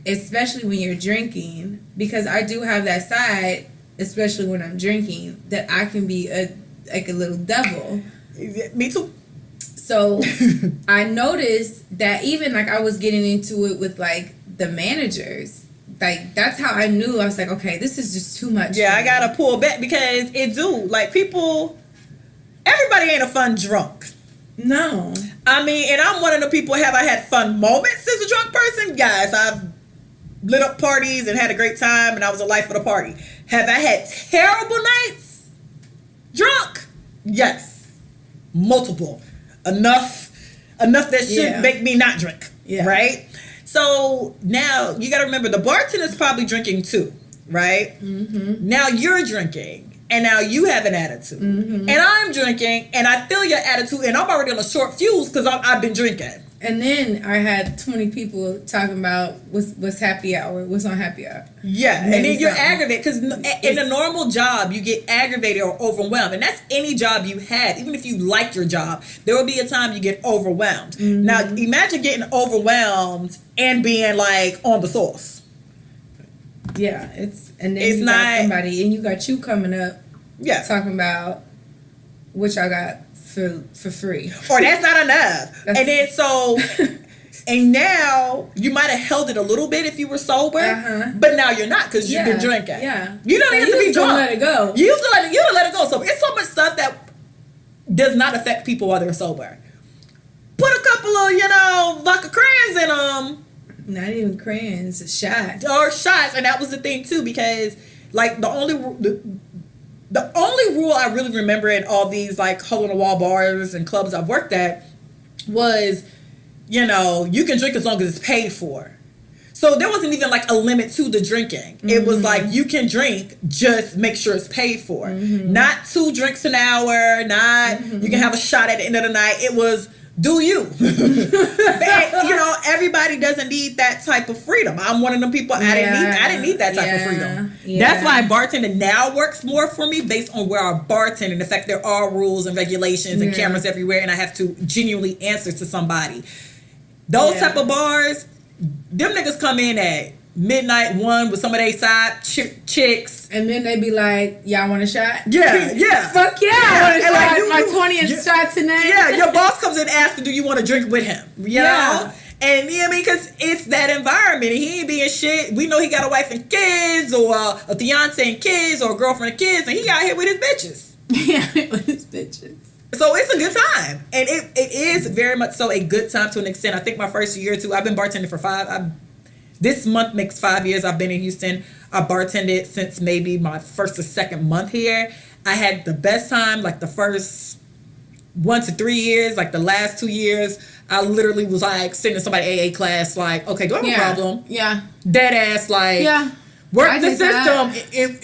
especially when you're drinking, because I do have that side, especially when I'm drinking, that I can be a little devil. Me too. So I noticed that even like I was getting into it with like the managers. Like, that's how I knew. I was like, okay, this is just too much. Yeah, I gotta pull back because it do. Like, people, everybody ain't a fun drunk. No. I mean, and I'm one of the people, have I had fun moments as a drunk person? Yes, I've lit up parties and had a great time, and I was a life of the party. Have I had terrible nights drunk? Yes. Multiple. Enough that should make me not drink. Yeah. Right? So now you got to remember, the bartender's probably drinking too, right? Mm-hmm. Now you're drinking, and now you have an attitude. Mm-hmm. And I'm drinking, and I feel your attitude, and I'm already on a short fuse because I've been drinking. And then I had 20 people talking about what's happy hour, what's on happy hour. Yeah, and then you're aggravated because in a normal job, you get aggravated or overwhelmed. And that's any job you had. Even if you like your job, there will be a time you get overwhelmed. Mm-hmm. Now, imagine getting overwhelmed and being like on the sauce. Yeah, and then you got somebody, and you got you coming up talking about what y'all got for free. Or that's not enough. And then and now you might have held it a little bit if you were sober, but now you're not because you've been drinking. Yeah, you don't have to be drunk. Let it go. You used to let it go. So it's so much stuff that does not affect people while they're sober. Put a couple of vodka crayons in them. Not even crayons, a shot or shots, and that was the thing too, because like the only rule I really remember in all these like hole in the wall bars and clubs I've worked at was, you can drink as long as it's paid for. So there wasn't even like a limit to the drinking. Mm-hmm. It was like, you can drink, just make sure it's paid for. Mm-hmm. Not 2 drinks an hour, not you can have a shot at the end of the night. It was, do you? But, everybody doesn't need that type of freedom. I'm one of them people. I didn't need that type of freedom. Yeah. That's why bartending now works more for me based on where I bartend and the fact there are rules and regulations and cameras everywhere, and I have to genuinely answer to somebody. Those type of bars, them niggas come in at midnight 1 with some of their side chicks, and then they be like, y'all want a shot? Yeah. Fuck yeah, I want a shot. My 20th shot tonight. Yeah, your boss comes in asking, do you want to drink with him? You know? And because it's that environment, and he ain't being shit. We know he got a wife and kids, or a fiance and kids, or a girlfriend and kids, and he out here with his bitches. With his bitches. So it's a good time, and it is very much so a good time to an extent. I think my first year or two, I've been bartending for 5. This month makes 5 years I've been in Houston. I bartended since maybe my first or second month here. I had the best time, like the first 1 to 3 years, like the last 2 years. I literally was like sitting in somebody's AA class, like, okay, do I have a problem? Yeah. Dead ass, like, work the system.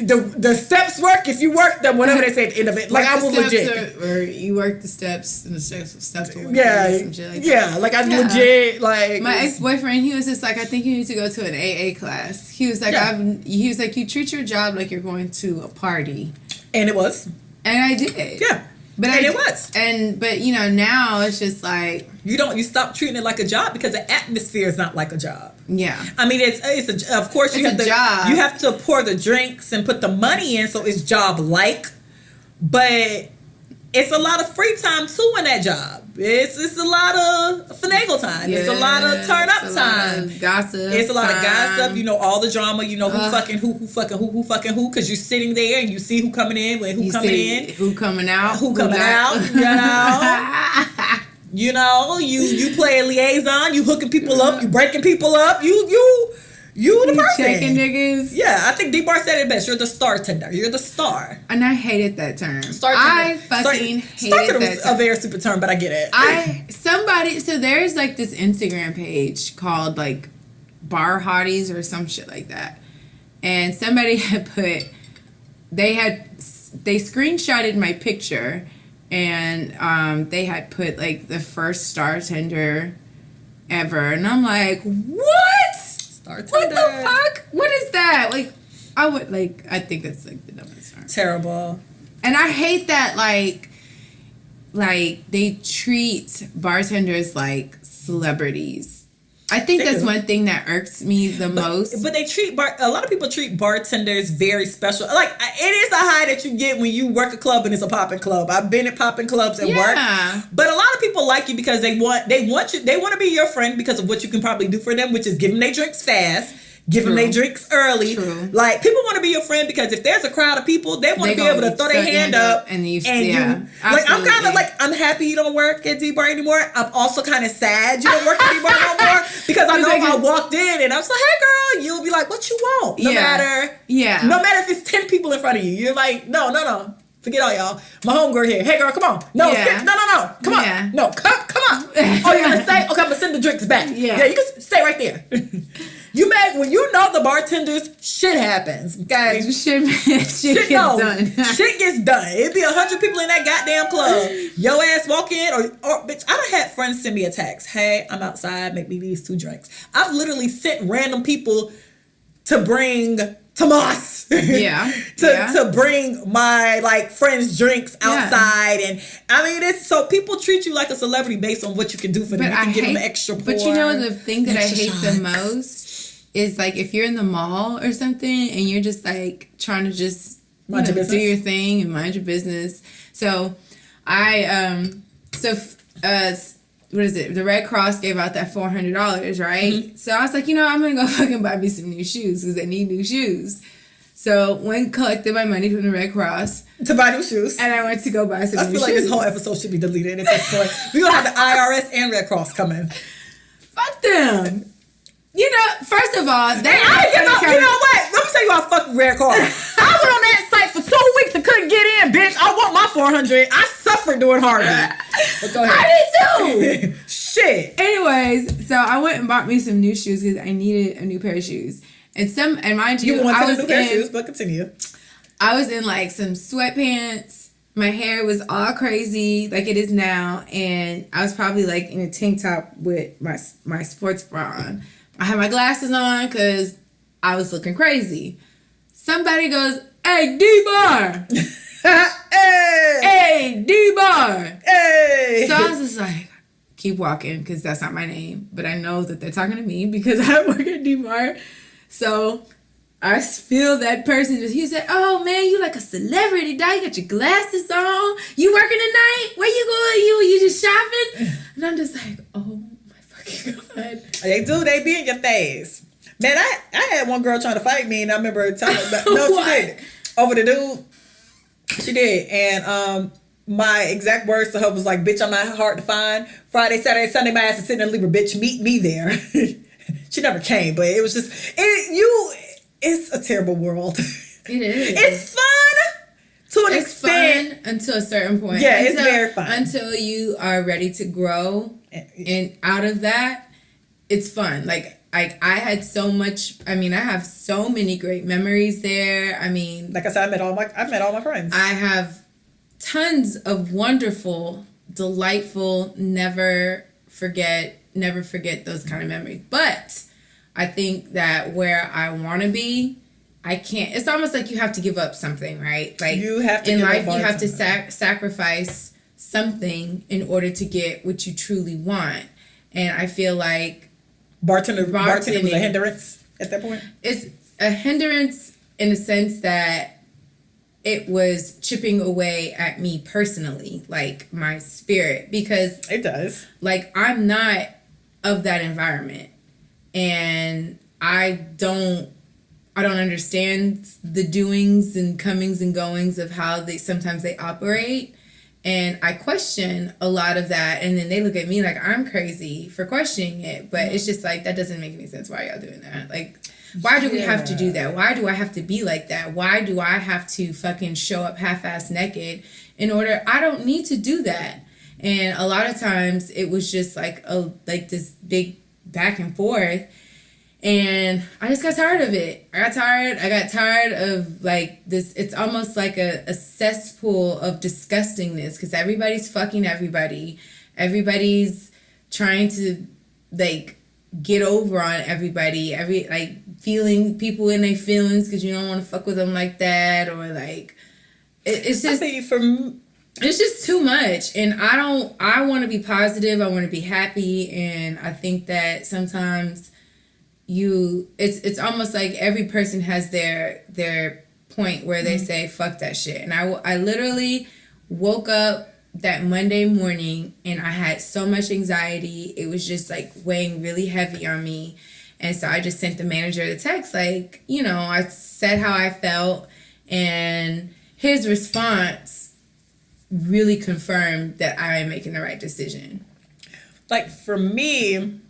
The steps work if you work them, whatever they say at the end of it. Like, I was legit. Or you work the steps, and the steps will work. Yeah. Some shit like that. Like, I legit, like. My ex-boyfriend, he was just like, I think you need to go to an AA class. He was like, you treat your job like you're going to a party. And it was. And I did. Yeah. But it was. But now it's just like you stop treating it like a job because the atmosphere is not like a job. Yeah. I mean, it's of course you have job. You have to pour the drinks and put the money in, so it's job like, but it's a lot of free time too in that job. It's a lot of finagle time. Yeah, it's a lot of turn up time. Gossip. It's a lot of gossip. All the drama. Who fucking who fucking who. Because you're sitting there and you see who coming in, who coming in, who coming out, who coming out. You play a liaison. You hooking people up. You breaking people up. You the person. Checking niggas. Yeah, I think D-Bar said it best. You're the star tender. You're the star. And I hated that term. Star tender. I fucking hated that term. A very stupid term, but I get it. So there's like this Instagram page called like Bar Hotties or some shit like that. And somebody had put, they screenshotted my picture, and they had put like the first star tender ever. And I'm like, what? What the fuck? What is that? Like, I think that's like the dumbest term. Terrible. And I hate that, like they treat bartenders like celebrities. I think that's one thing that irks me the most. But they treat a lot of people treat bartenders very special. Like, it is a high that you get when you work a club and it's a popping club. I've been at popping clubs and work. But a lot of people like you because they want you. They want to be your friend because of what you can probably do for them, which is give them their drinks fast, Give them their drinks early. True. Like, people want to be your friend because if there's a crowd of people, they want to be able to throw their hand up. And you, like, I'm kind of like, I'm happy you don't work at D-Bar anymore. I'm also kind of sad you don't work at D-Bar no more because I know if I walked in and I was like, hey girl, you'll be like, what you want? No matter if it's 10 people in front of you. You're like, no. Forget all y'all. My homegirl here. Hey girl, come on. No, no. Come on. No, come on. Oh, you're gonna stay? Okay, I'm gonna send the drinks back. Yeah, you can stay right there. When you know the bartenders, shit happens. Okay, shit gets done. Shit gets done. It'd be 100 people in that goddamn club. Yo ass walk in, or bitch. I done had friends send me a text. Hey, I'm outside. Make me these 2 drinks. I've literally sent random people to bring Tomas. To bring my like friends drinks outside, and I mean it's so people treat you like a celebrity based on what you can do for them. You can give them extra pour. But you know the thing that I hate the most is like if you're in the mall or something and you're just like trying to just do your thing and mind your business. So what is it? The Red Cross gave out that $400, right? Mm-hmm. So I was like, I'm gonna go fucking buy me some new shoes because I need new shoes. So went collected my money from the Red Cross to buy new shoes, and I went to go buy some new shoes. I feel like this whole episode should be deleted at this point. We're gonna have the IRS and Red Cross come in. Fuck them. First of all, you know what? Let me tell you how I fuck Red Cross. I was on that site for 2 weeks and couldn't get in, bitch. I want my $400. I suffered doing Harvey. But go ahead. I did too. Shit. Anyways, so I went and bought me some new shoes because I needed a new pair of shoes. And mind you, I was new pair of shoes, but continue. I was in like some sweatpants. My hair was all crazy like it is now, and I was probably like in a tank top with my sports bra on. I had my glasses on because I was looking crazy. Somebody goes, "Hey, D-Bar!" Hey, D-Bar! Hey! So I was just like, keep walking because that's not my name. But I know that they're talking to me because I work at D-Bar. So I feel that person he said, "Oh man, you like a celebrity, dog. You got your glasses on. You working tonight? Where you going? You just shopping?" And I'm just like, oh my fucking God. They do. They be in your face. Man, I had one girl trying to fight me, and I remember telling her, no, she did. Over the dude. She did. And my exact words to her was like, "Bitch, I'm not hard to find. Friday, Saturday, Sunday, my ass is sitting in the Libra. Bitch, meet me there." She never came, but it was just, it's a terrible world. It is. It's fun to an extent. Fun until a certain point. Yeah, it's very fun. Until you are ready to grow, and out of that, it's fun. Like I had so much. I mean, I have so many great memories there. I mean, like I said, I've met all my friends. I have tons of wonderful, delightful, never forget those kind of memories. But I think that where I want to be, I can't. It's almost like you have to give up something, right? Like you have to in life, you have to sacrifice something in order to get what you truly want. And I feel like bartending was a hindrance at that point. It's a hindrance in the sense that it was chipping away at me personally, like my spirit, because it does. Like I'm not of that environment, and I don't understand the doings and comings and goings of how they sometimes operate. And I question a lot of that, and then they look at me like I'm crazy for questioning it. But it's just like, that doesn't make any sense. Why y'all doing that? Like, why do we have to do that? Why do I have to be like that? Why do I have to fucking show up half-ass naked in order? I don't need to do that. And a lot of times it was just like this big back and forth. And I just got tired of it. I got tired of like this. It's almost like a cesspool of disgustingness because everybody's fucking everybody. Everybody's trying to like get over on everybody. Feeling people in their feelings because you don't want to fuck with them like that, or like it's just it's just too much. And I want to be positive. I want to be happy, and I think that sometimes it's almost like every person has their point where they say fuck that shit. And I literally woke up that Monday morning and I had so much anxiety. It was just like weighing really heavy on me, And so I just sent the manager the text, like, you know, I said how I felt, and his response really confirmed that I am making the right decision. Like, for me,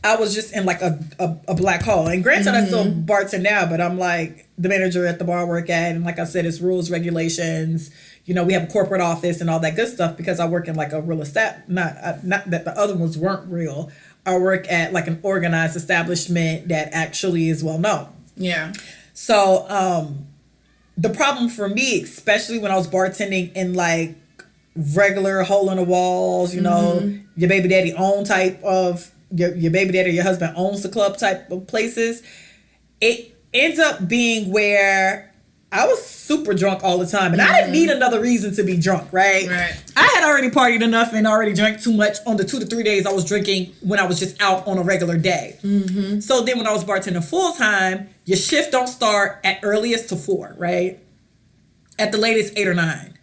I was just in like a black hole. And granted, I still bartend now, but I'm like the manager at the bar I work at. And like I said, it's rules, regulations. You know, we have a corporate office and all that good stuff because I work in like a real estate. Not that the other ones weren't real. I work at like an organized establishment that actually is well known. Yeah. So the problem for me, especially when I was bartending in like regular hole in the walls, you know, your baby daddy own type of, your baby daddy or your husband owns the club type of places, it ends up being where I was super drunk all the time. And I didn't need another reason to be drunk, right? I had already partied enough and already drank too much on the 2 to 3 days I was drinking when I was just out on a regular day. So then when I was bartending full time, your shift don't start at earliest to 4, right? At the latest 8 or 9.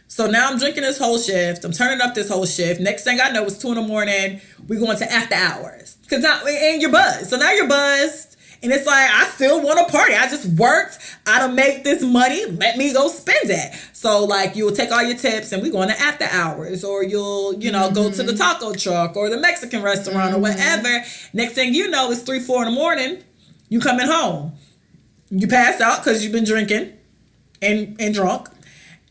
So now I'm drinking this whole shift. I'm turning up this whole shift. Next thing I know, it's 2 a.m. We're going to after hours. And you're buzzed. So now you're buzzed. And it's like, I still want to party. I just worked. I done make this money. Let me go spend it. So like, you'll take all your tips and we're going to after hours. Or you'll, you know, go to the taco truck or the Mexican restaurant or whatever. Next thing you know, it's 3, 4 in the morning. You coming home. You pass out because you've been drinking and drunk.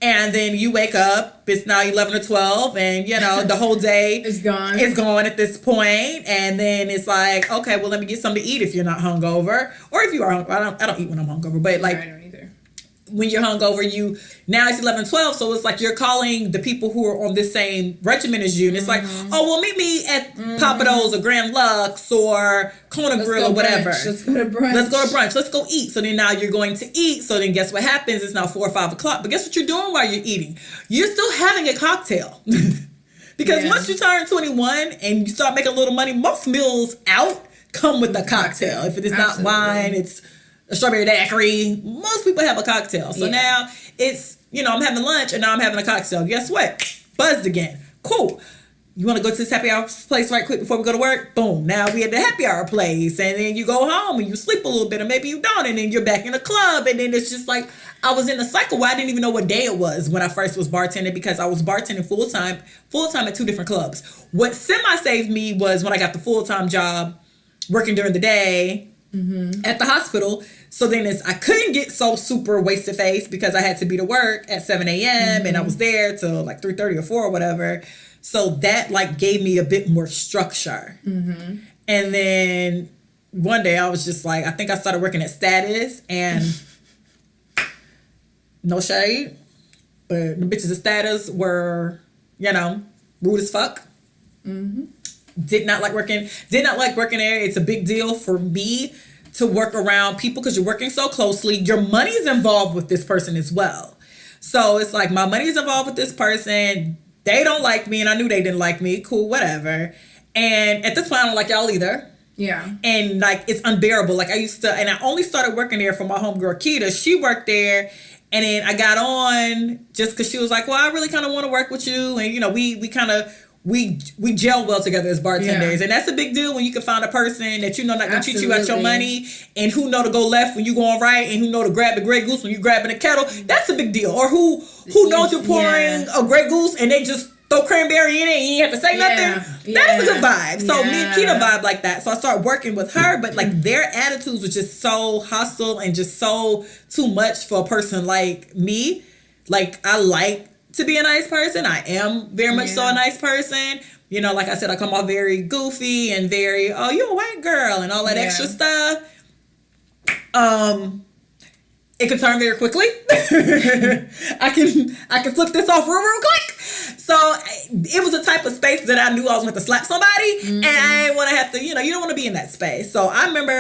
And then you wake up, it's now 11 or 12, and, you know, the whole day It's gone. It's gone at this point. And then it's like, okay, well, let me get something to eat if you're not hungover. Or if you are hungover. I don't eat when I'm hungover, but like, I don't either. when you're hungover, now it's 11, 12, so it's like you're calling the people who are on this same regimen as you. And it's like, oh, well, meet me at Papa Do's or Grand Lux or Kona Grill or whatever. Let's go to brunch. Let's go to brunch. Let's go eat. So then now you're going to eat. So then guess what happens? It's now 4 or 5 o'clock. But guess what you're doing while you're eating? You're still having a cocktail. Because once you turn 21 and you start making a little money, most meals out come with a cocktail. If it is not wine, it's a strawberry daiquiri. Most people have a cocktail. So now it's, you know, I'm having lunch and now I'm having a cocktail. Guess what? Buzzed again. Cool. You want to go to this happy hour place right quick before we go to work? Boom. Now we at the happy hour place. And then you go home and you sleep a little bit, or maybe you don't. And then you're back in the club. And then it's just like, I was in a cycle where I didn't even know what day it was when I first was bartending, because I was bartending full time at 2 different clubs. What semi-saved me was when I got the full-time job working during the day at the hospital. So then I couldn't get so super wasted face because I had to be to work at 7 a.m. and I was there till like 3:30 or 4 or whatever. So that like gave me a bit more structure. And then one day I was just like, I think I started working at Status, and no shade, but the bitches at Status were, you know, rude as fuck. Did not like working there. It's a big deal for me to work around people because you're working so closely. Your money's involved with this person as well. So it's like, my money's involved with this person. They don't like me, and I knew they didn't like me. Cool, whatever. And at this point, I don't like y'all either. Yeah. And like, it's unbearable. Like, I only started working there for my homegirl Keita. She worked there. And then I got on just because she was like, well, I really kind of want to work with you. And, you know, we gel well together as bartenders. And that's a big deal when you can find a person that you know not going to cheat you out your money, and who know to go left when you going right, and who know to grab the Grey Goose when you grabbing the kettle. That's a big deal. Or who knows you're pouring a Grey Goose and they just throw cranberry in it and you have to say nothing. That is a good vibe. So me and Keita vibe like that. So I started working with her, but like their attitudes were just so hostile and just so too much for a person like me. Like, I like to be a nice person. I am very much so a nice person. You know, like I said, I come off very goofy and very, oh, you're a white girl and all that extra stuff. It can turn very quickly. I can flip this off real quick. So it was a type of space that I knew I was going to slap somebody, and I didn't want to have to, you know, you don't want to be in that space. So I remember,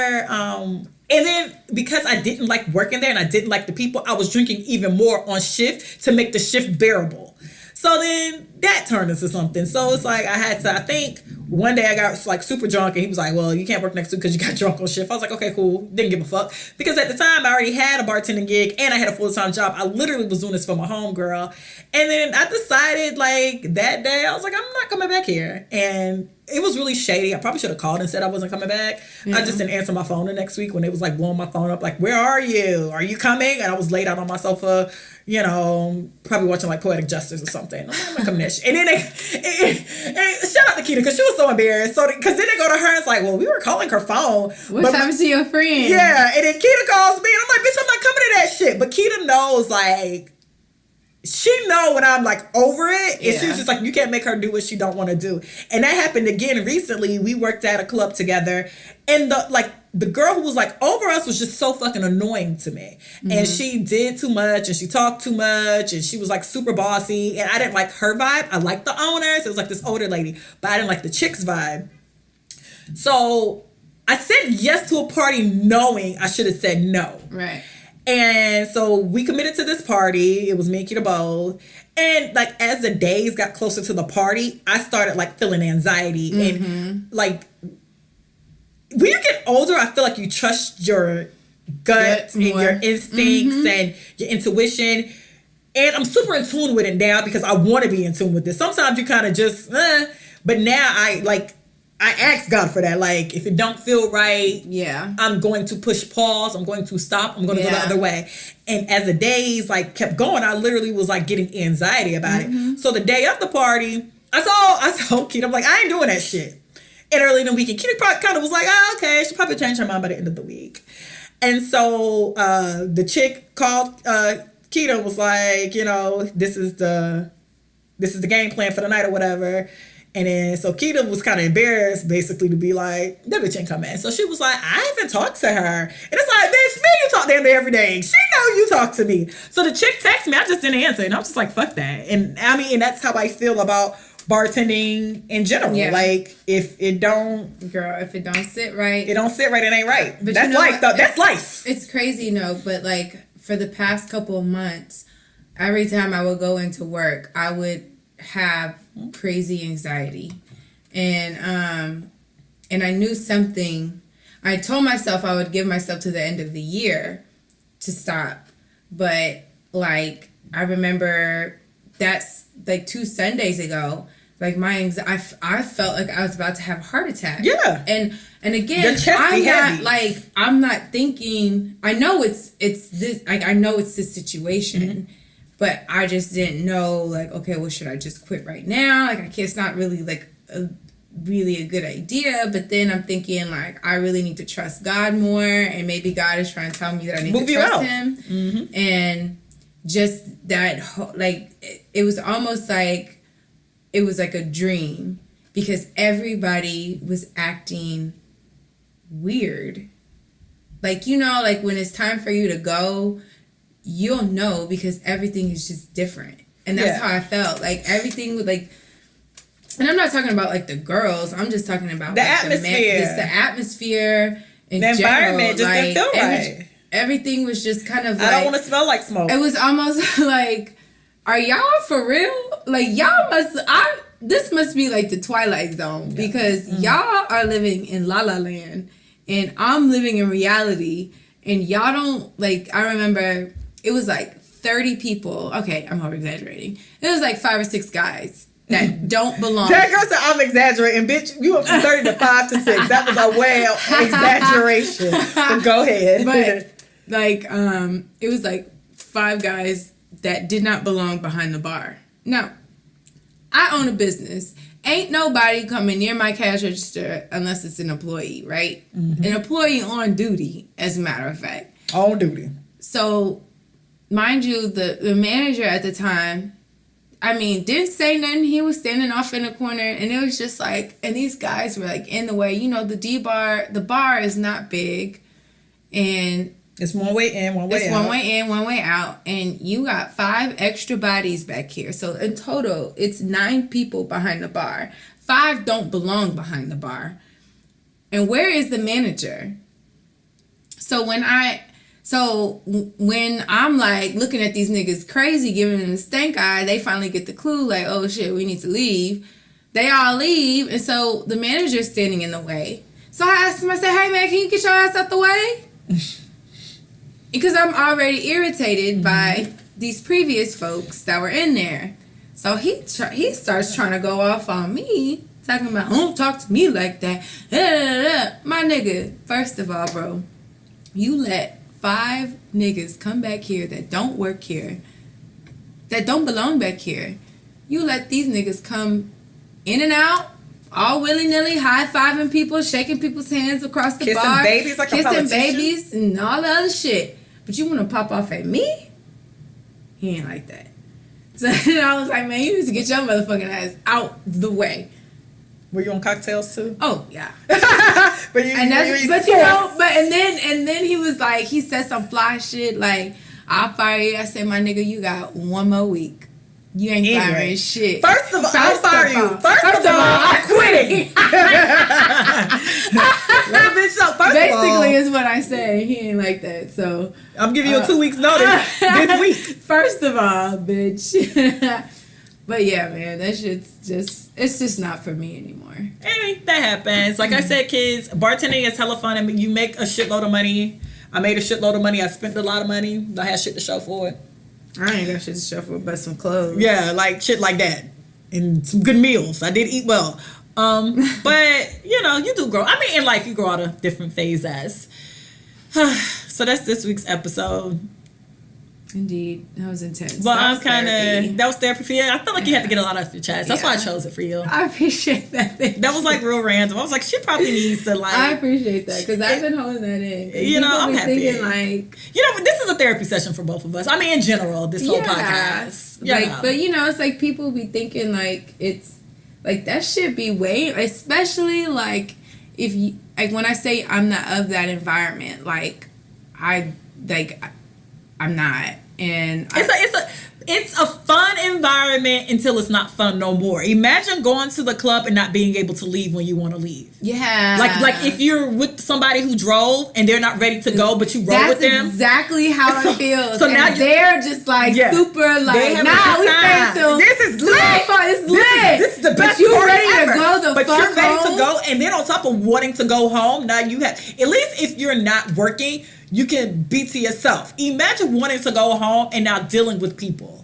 and then because I didn't like working there and I didn't like the people, I was drinking even more on shift to make the shift bearable. So then that turned into something. So it's like I think one day I got like super drunk and he was like, well, you can't work next week because you got drunk on shift. I was like, okay, cool. Didn't give a fuck. Because at the time I already had a bartending gig and I had a full-time job. I literally was doing this for my homegirl. And then I decided like that day, I was like, I'm not coming back here. And it was really shady. I probably should have called and said I wasn't coming back. Yeah. I just didn't answer my phone the next week when it was like blowing my phone up. Like, where are you? Are you coming? And I was laid out on my sofa, you know, probably watching like Poetic Justice or something. I'm not coming this. And then and shout out to Keita because she was so embarrassed. So because then they go to her and it's like, well, we were calling her phone. What happened to your friend? Yeah. And then Keita calls me and I'm like, bitch, I'm not coming to that shit. But Keita knows like, she know when I'm like over it, and she was just like, you can't make her do what she don't want to do. And that happened again recently. We worked at a club together, and the girl who was like over us was just so fucking annoying to me. Mm-hmm. And she did too much, and she talked too much, and she was like super bossy. And I didn't like her vibe. I liked the owners. It was like this older lady, but I didn't like the chick's vibe. So I said yes to a party knowing I should have said no. Right. And so we committed to this party. It was me and Keita both. And like as the days got closer to the party, I started like feeling anxiety. Mm-hmm. And like when you get older, I feel like you trust your gut and your instincts and your intuition. And I'm super in tune with it now because I want to be in tune with this. Sometimes you kind of just, but now I ask God for that. Like, if it don't feel right, I'm going to push pause. I'm going to stop. I'm going to go the other way. And as the days like kept going, I literally was like getting anxiety about it. So the day of the party, I told Keita, I'm like, I ain't doing that shit. And early in the weekend, Keita kind of was like, oh, okay, she'll probably change her mind by the end of the week. And so the chick called Keita, was like, you know, this is the game plan for the night or whatever. And then, so Keita was kind of embarrassed, basically, to be like, that bitch ain't coming. So she was like, I haven't talked to her. And it's like, bitch, me, you talk to him every day. She know you talk to me. So the chick texted me. I just didn't answer. And I was just like, fuck that. And I mean, and that's how I feel about bartending in general. Yeah. Like, if it don't sit right. It don't sit right, it ain't right. But that's life, though. That's life. It's crazy, but like, for the past couple of months, every time I would go into work, I would have crazy anxiety, and I knew something. I told myself I would give myself to the end of the year to stop, but like I remember that's like 2 Sundays ago, like my anxiety, I felt like I was about to have a heart attack. Yeah, and again, I'm not thinking. I know it's this. Like I know it's this situation. Mm-hmm. But I just didn't know, like, okay, well, should I just quit right now? Like, it's not really, like, really a good idea. But then I'm thinking, like, I really need to trust God more. And maybe God is trying to tell me that I need to trust Him. Mm-hmm. And just that, like, it was almost like, it was like a dream. Because everybody was acting weird. Like, you know, like, when it's time for you to go, you'll know because everything is just different. And that's how I felt. Like everything would like, and I'm not talking about like the girls, I'm just talking about the like, atmosphere. The atmosphere in the general. Environment just like, didn't feel right. Everything was just kind of like, I don't want to smell like smoke. It was almost like, are y'all for real? Like this must be like the Twilight Zone because y'all are living in La La Land and I'm living in reality and y'all don't like, I remember it was like 30 people. Okay, I'm over exaggerating. It was like 5 or 6 guys that don't belong. That girl said I'm exaggerating, bitch. You went from 30 to 5 to 6. That was a way of exaggeration. But go ahead. But like, it was like 5 guys that did not belong behind the bar. Now, I own a business. Ain't nobody coming near my cash register unless it's an employee, right? Mm-hmm. An employee on duty, as a matter of fact. On duty. So, mind you, the manager at the time, I mean, didn't say nothing. He was standing off in the corner, and it was just like, and these guys were like in the way. You know, the bar is not big, and it's one way in, one way out. It's one way in, one way out, and you got 5 extra bodies back here. So in total, it's 9 people behind the bar. 5 don't belong behind the bar. And where is the manager? So So when I'm like looking at these niggas crazy, giving them the stank eye, they finally get the clue like, oh shit, we need to leave. They all leave, and so the manager's standing in the way. So I asked him, I said, hey man, can you get your ass out the way? Because I'm already irritated by these previous folks that were in there. So he starts trying to go off on me, talking about, don't talk to me like that. My nigga, first of all, bro, you let 5 niggas come back here that don't work here, that don't belong back here. You let these niggas come in and out, all willy-nilly, high-fiving people, shaking people's hands across the Kissing bar. babies like a kissing politician. babies and all the other shit. But you want to pop off at me? He ain't like that. So I was like, man, you need to get your motherfucking ass out the way. Were you on cocktails too? Oh, yeah. But And then he was like, he said some fly shit like, I'll fire you. I said, my nigga, you got 1 more week. You ain't firing shit. First of all, I'll fire you. First of all, I'm quitting. Basically is what I said. He ain't like that. So I'm giving you a 2 weeks notice this week. First of all, bitch. But yeah, man, that shit's it's just not for me anymore. Hey, that happens. Like I said, kids, bartending is hella fun and you make a shitload of money. I made a shitload of money. I spent a lot of money. I had shit to show for it. I ain't got shit to show for it but some clothes. Yeah, like shit like that. And some good meals. I did eat well. But, you know, you do grow. I mean, in life, you grow out of different phases. So that's this week's episode. Indeed. That was intense. Well, I'm kind of... That was therapy for you. I felt like you had to get a lot off your chest. That's why I chose it for you. I appreciate that. That was like real random. I was like, she probably needs to like... I appreciate that because I've been holding that in. You know, I'm happy. Thinking like... You know, this is a therapy session for both of us. I mean, in general, this whole podcast. But, you know, it's like people be thinking like it's... Like, that shit be way... Especially, like, if you... Like, when I say I'm not of that environment, like, I'm not. And it's a fun environment until it's not fun no more. Imagine going to the club and not being able to leave when you want to leave. Yeah. Like if you're with somebody who drove and they're not ready to go, but you roll with them. That's exactly how I feel. So now they're just like super like, nah, we staying till this is lit. It's lit. This is the best you party ready ever. to go the but fuck you're ready home? to go, and then on top of wanting to go home, now you have, at least if you're not working, you can be to yourself. Imagine wanting to go home and now dealing with people.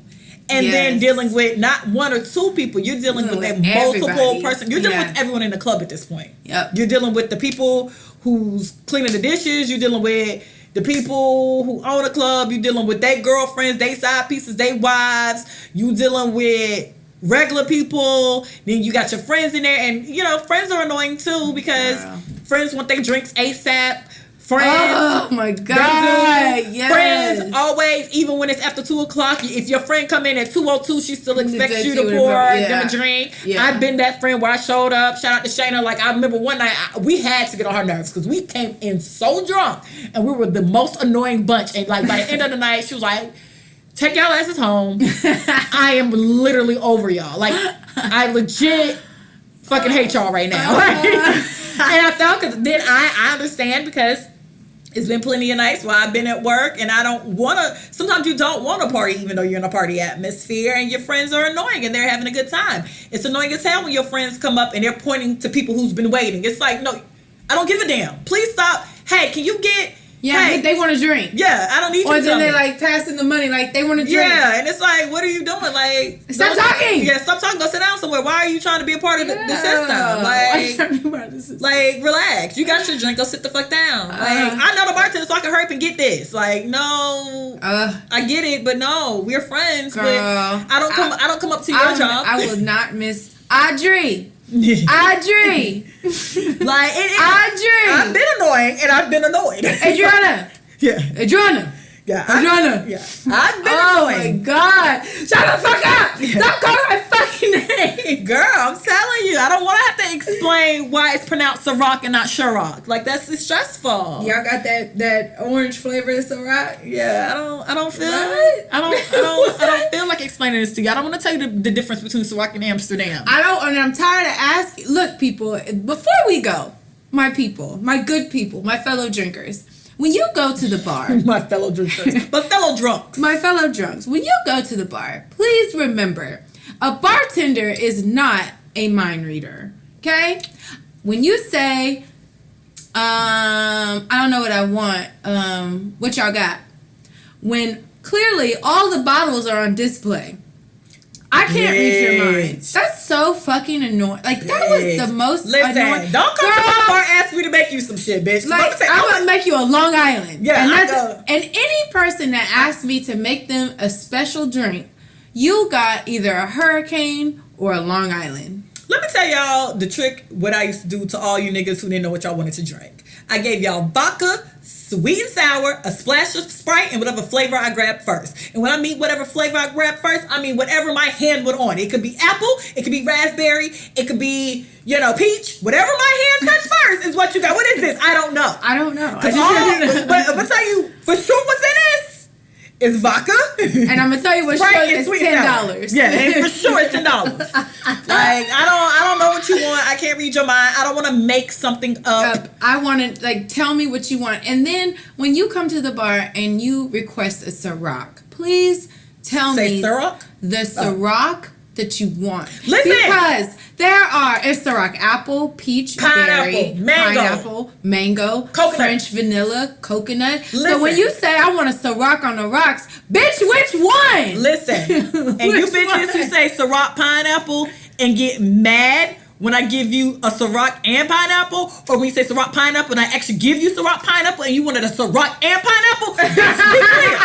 And then dealing with not 1 or 2 people. You're dealing with a multiple person. You're dealing with everyone in the club at this point. Yep. You're dealing with the people who's cleaning the dishes. You're dealing with the people who own a club. You're dealing with their girlfriends, their side pieces, their wives. You dealing with regular people. Then you got your friends in there. And, you know, friends are annoying too because friends want their drinks ASAP. Friends. Oh my God. Yes. Friends always, even when it's after 2:00, if your friend come in at 2:02, she still expects you to pour them a drink. Yeah. I've been that friend where I showed up. Shout out to Shayna. Like, I remember one night we had to get on her nerves because we came in so drunk and we were the most annoying bunch. And like by the end of the night, she was like, take y'all asses home. I am literally over y'all. Like, I legit fucking hate y'all right now. And I felt, because then I understand because it's been plenty of nights while I've been at work and I don't want to, sometimes you don't want to party even though you're in a party atmosphere and your friends are annoying and they're having a good time. It's annoying as hell when your friends come up and they're pointing to people who's been waiting. It's like, no, I don't give a damn. Please stop. Hey, can you get... Yeah, hey, they want to drink. Yeah, I don't need you or to then they like passing the money like they want to drink. Yeah, and it's like, what are you doing? Like, stop talking. Yeah, stop talking. Go sit down somewhere. Why are you trying to be a part of the system? Like, relax. You got your drink. Go sit the fuck down. Like, I know the bartender, so I can hurry up and get this. Like, no, I get it, but no, we're friends. Girl, but I don't come up to your job. I will not miss Audrey. Audrey. Like, Audrey. I've been annoying and I've been annoyed. Adrianna. Yeah. Adrianna. Yeah. Adrianna. Yeah. I've been Oh annoying. my God. Shut the fuck up. Stop calling my fucking name. Girl, I'm telling you, I don't want to have to explain why it's pronounced Ciroc and not Ciroc. Like, that's stressful. Y'all got that orange flavor of Ciroc? Yeah, I don't feel I don't feel like explaining this to you. I don't want to tell you the difference between Ciroc and Amsterdam. And I'm tired of asking. Look, people, before we go, my people, my good people, my fellow drinkers, when you go to the bar, My fellow drinkers. But fellow drunks. my fellow drunks, when you go to the bar, please remember, a bartender is not a mind reader. Okay? When you say, I don't know what I want, what y'all got? When clearly all the bottles are on display. I can't read your mind. That's so fucking annoying. Like, that was the most annoying. Don't come to my bar and ask me to make you some shit, bitch. Like, I'm going to make you a Long Island. Yeah, and any person that asks me to make them a special drink, you got either a Hurricane or a Long Island. Let me tell y'all the trick, what I used to do to all you niggas who didn't know what y'all wanted to drink. I gave y'all vodka, sweet and sour, a splash of Sprite, and whatever flavor I grabbed first. And when I mean whatever flavor I grabbed first, I mean whatever my hand would on. It could be apple, it could be raspberry, it could be, peach. Whatever my hand touched first is what you got. What is this? I don't know. I don't know. But I'm going to tell you for sure what's in this. Is vodka. And I'm gonna tell you what's Sprite sure, it's $10. Yeah, and for sure it's $10. Like, I don't know what you want. I can't read your mind. I don't want to make something up. I want to tell me what you want. And then when you come to the bar and you request a Ciroc, please tell me Ciroc? the Ciroc that you want. Listen, because it's Ciroc apple, peach, berry, mango, coconut. French vanilla, coconut. Listen. So when you say I want a Ciroc on the rocks, bitch, which one? Listen, and you bitches who say Ciroc pineapple and get mad when I give you a Ciroc and pineapple, or when you say Ciroc pineapple and I actually give you Ciroc pineapple and you wanted a Ciroc and pineapple, bitch, be clear.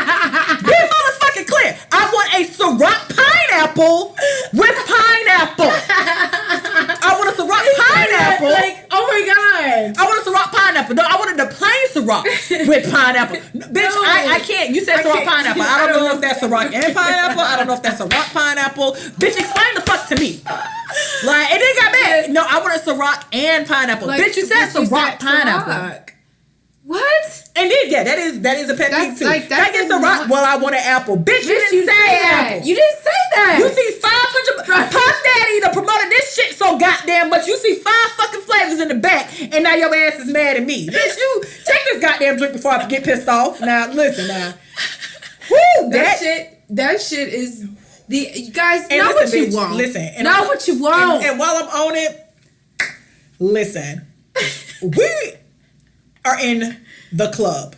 Be motherfucking clear. I want a Ciroc pineapple with pineapple. I want a Ciroc pineapple. Like, oh my God. I want a Ciroc pineapple. No, I wanted the plain Ciroc with pineapple. Bitch, no, I can't. You said Ciroc pineapple. I don't know if that's Ciroc and pineapple. I don't know if that's Ciroc pineapple. Bitch, explain the fuck to me. Like, and then got mad. No, I want a Ciroc and pineapple. Like, bitch, you said Ciroc pineapple. Ciroc. What? And then, yeah, that is a pet peeve too. Like, that is Ciroc. Well, I want an apple. Bitch, you didn't say apple. You didn't say that. You see 500. Puff Daddy done promoted this shit so goddamn much. You see 5 fucking flavors in the back, and now your ass is mad at me. Bitch, you take this goddamn drink before I get pissed off. Now, listen, now. Woo, that shit is you guys. And not listen, what bitch, you want. Listen, and not what you want. And while I'm on it, listen, we are in the club.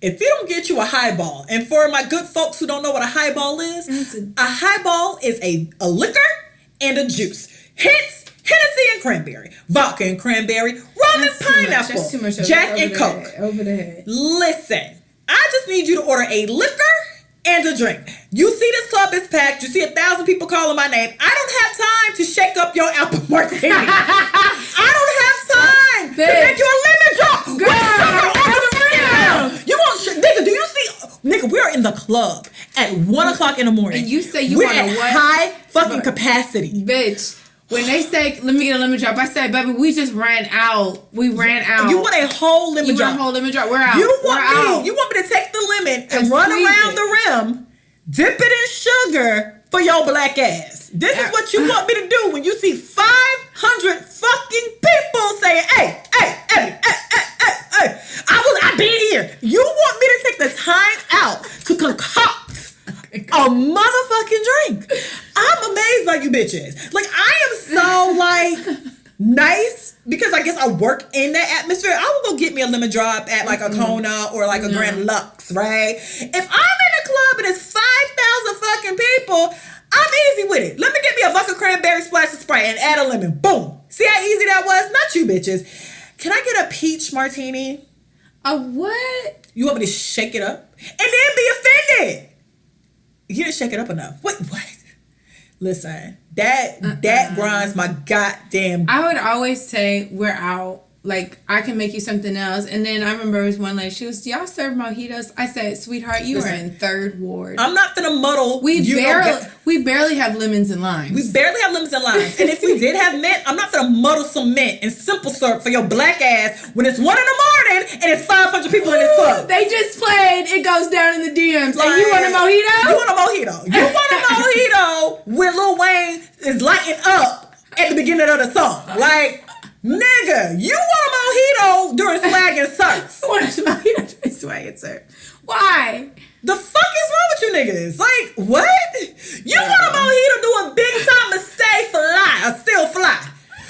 If you don't get you a highball, and for my good folks who don't know what a highball is, a highball is a liquor and a juice. Hence, Hennessy and cranberry, vodka and cranberry, rum and pineapple, That's too much Jack and Coke. Over the head. Listen, I just need you to order a liquor and a drink. You see this club is packed. You see 1,000 people calling my name. I don't have time to shake up your apple martini. I don't have time to make you a lemon drop. Girl, you want shit, nigga? Do you see, nigga? We are in the club at 1:00 in the morning. And you say you we're want at a what? high fucking capacity, bitch. When they say, let me get a lemon drop, I say, baby, we just ran out. We ran out. You want a whole lemon drop? You want a whole lemon drop? We're out. You want me to take the lemon and run around the rim, dip it in sugar for your black ass. This is what you want me to do when you see 500 fucking people saying, hey, Ebony, hey. I been here. You want me to take the time out to concoct a motherfucking drink? I'm amazed by you bitches. Like, I am so, nice, because I guess I work in that atmosphere. I will go get me a lemon drop at, a Kona or, a Grand Lux, right? If I'm in a club and it's 5,000 fucking people, I'm easy with it. Let me get me a vodka cranberry splash of Sprite and add a lemon. Boom. See how easy that was? Not you bitches. Can I get a peach martini? A what? You want me to shake it up? And then be offended. You didn't shake it up enough. What? Listen, that grinds my goddamn. I would always say we're out. Like, I can make you something else. And then I remember there was one lady, she was, do y'all serve mojitos? I said, sweetheart, you are in 3rd ward. I'm not gonna muddle. We barely have lemons and limes. We barely have lemons and limes. And if we did have mint, I'm not gonna muddle some mint and simple syrup for your black ass when it's 1 a.m. and it's 500 people in this club. They just played It Goes Down in the DMs. Like, you want a mojito? You want a mojito. You want a mojito when Lil Wayne is lighting up at the beginning of the song. Like, Nigga, you want a mojito during swag and surf. What is my swag and surf? Why? The fuck is wrong with you niggas? Like, what? You want a mojito doing big time to stay fly or still fly.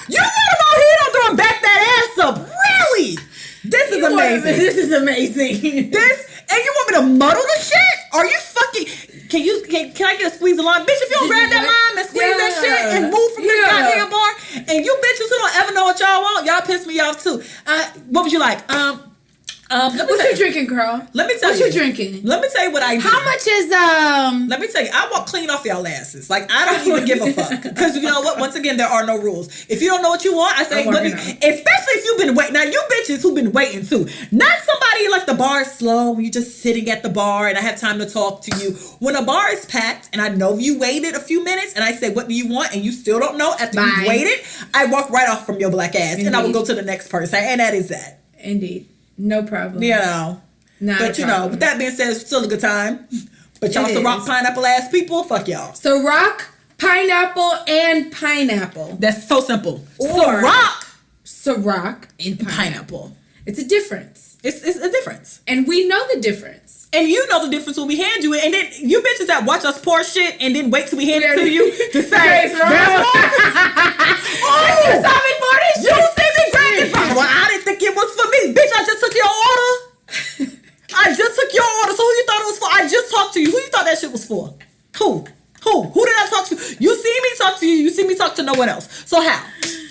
You want a mojito doing back that ass up. Really? This is amazing. This is amazing. And you want me to muddle the shit? Are you fucking... Can I get a squeeze of lime? Bitch, if you don't grab that lime and squeeze that shit and move from this goddamn bar, and you bitches who don't ever know what y'all want, y'all piss me off too. What would you like? What you drinking, girl? Let me tell you. What you drinking? Let me tell you what I do. How much is Let me tell you, I walk clean off y'all asses. Like, I don't even give a fuck. Because you know what? Once again, there are no rules. If you don't know what you want, I say, especially if you've been waiting. Now, you bitches who've been waiting too. Not somebody like the bar is slow when you're just sitting at the bar and I have time to talk to you. When a bar is packed and I know you waited a few minutes and I say, what do you want? And you still don't know after you waited, I walk right off from your black ass. Indeed. And I will go to the next person. And that is that. Indeed. No problem. You know. But you know, with that being said, it's still a good time. But y'all Ciroc pineapple ass people, fuck y'all. Ciroc, pineapple, and pineapple. That's so simple. Or Ciroc and pineapple. It's a difference. It's a difference. And we know the difference. And you know the difference when we hand you it. And then you bitches that watch us pour shit and then wait till we hand it to you to say, you saw me pour this shit. You see me grab it. Well, I didn't think it was for me. Bitch, I just took your order. I just took your order. So who you thought it was for? I just talked to you. Who you thought that shit was for? Who? Who did I talk to? You see me talk to you. You see me talk to no one else. So how?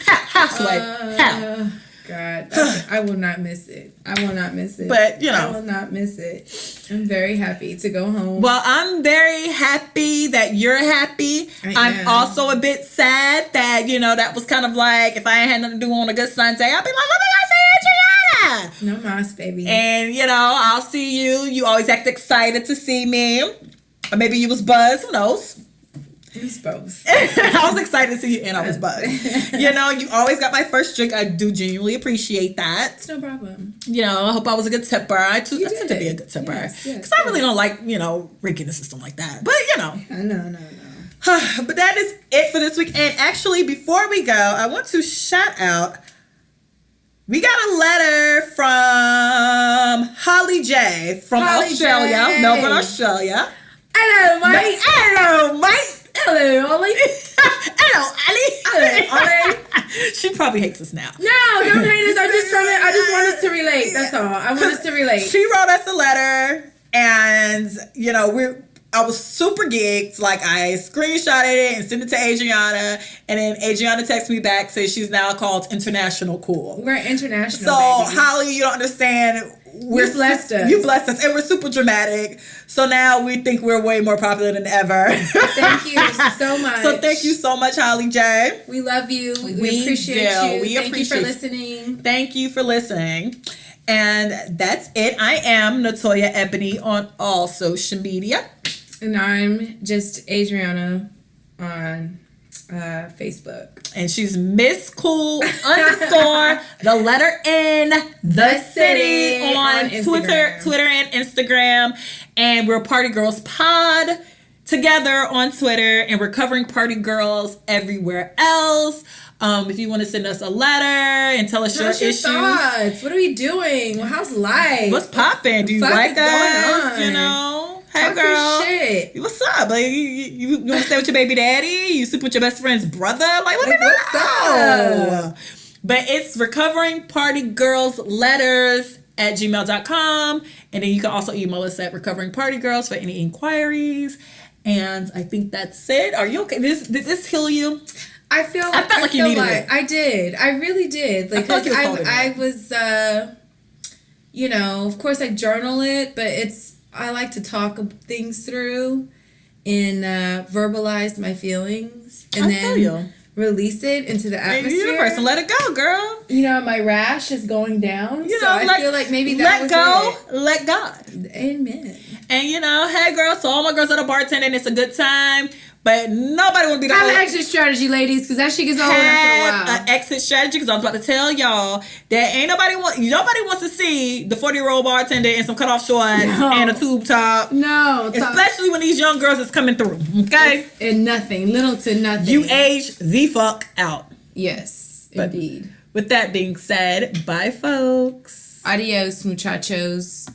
How, Sway? How? God, I will not miss it. I will not miss it. But, you know. I will not miss it. I'm very happy to go home. Well, I'm very happy that you're happy. I'm also a bit sad that, you know, that was kind of like, if I ain't had nothing to do on a good Sunday, I'd be like, let me go see Adrianna. No mas, baby. And, you know, I'll see you. You always act excited to see me. Or maybe you was buzzed. Who knows? It was both. I was excited to see you and I was buzzed. You know, you always got my first drink. I do genuinely appreciate that. It's no problem. You know, I hope I was a good tipper. I tend to be a good tipper. Because I really don't like, you know, rigging the system like that. But, you know. No. But that is it for this week. And actually, before we go, I want to shout out. We got a letter from Holly J from Australia, Melbourne, Australia. Hello, mate. Hello, mate. Hello, Ollie. Hello, Ollie. Hello, Ollie. She probably hates us now. No, don't hate us. I just want us to relate. That's all. I want us to relate. She wrote us a letter, and you know I was super geeked. Like I screenshotted it and sent it to Adrianna, and then Adrianna texted me back, says she's now called International Cool. We're international. So baby. Holly, you don't understand. You blessed us. You blessed us, and we're super dramatic. So now we think we're way more popular than ever. Thank you so much. So thank you so much, Holly J. We love you. We appreciate you. Thank you for listening. Thank you for listening. And that's it. I am NatoyaEbony on all social media. And I'm just Adrianna on Facebook. And she's Miss Cool _ the letter N the city on Twitter and Instagram. And we're Party Girls Pod together on Twitter, and Recovering Party Girls everywhere else. If you want to send us a letter and tell us your issues. Thoughts? What are we doing? How's life? What's popping? Do you like us? You know? Hey, girl. Shit. What's up? Like, you want to stay with your baby daddy? You sleep with your best friend's brother? Like, what's up? But it's recoveringpartygirlsletters @gmail.com. And then you can also email us at recoveringpartygirls for any inquiries. And I think that's it. Are you okay? Did this heal you? I felt like you needed it. I did. I really did. Like, I was, you know, of course I journal it, but I like to talk things through and verbalize my feelings and then release it into the atmosphere. Universe and let it go, girl. You know, my rash is going down. You know, I feel like maybe that was it. Let God. Amen. And you know, hey girl, so all my girls that are bartending, it's a good time. But nobody want to be the have an exit strategy, ladies, because that shit gets old after a while. An exit strategy, because I was about to tell y'all that nobody wants to see the 40-year-old bartender in some cutoff shorts and a tube top. No, especially when these young girls is coming through. Okay, and nothing, little to nothing. You age the fuck out. Yes, indeed. With that being said, bye, folks. Adios, muchachos.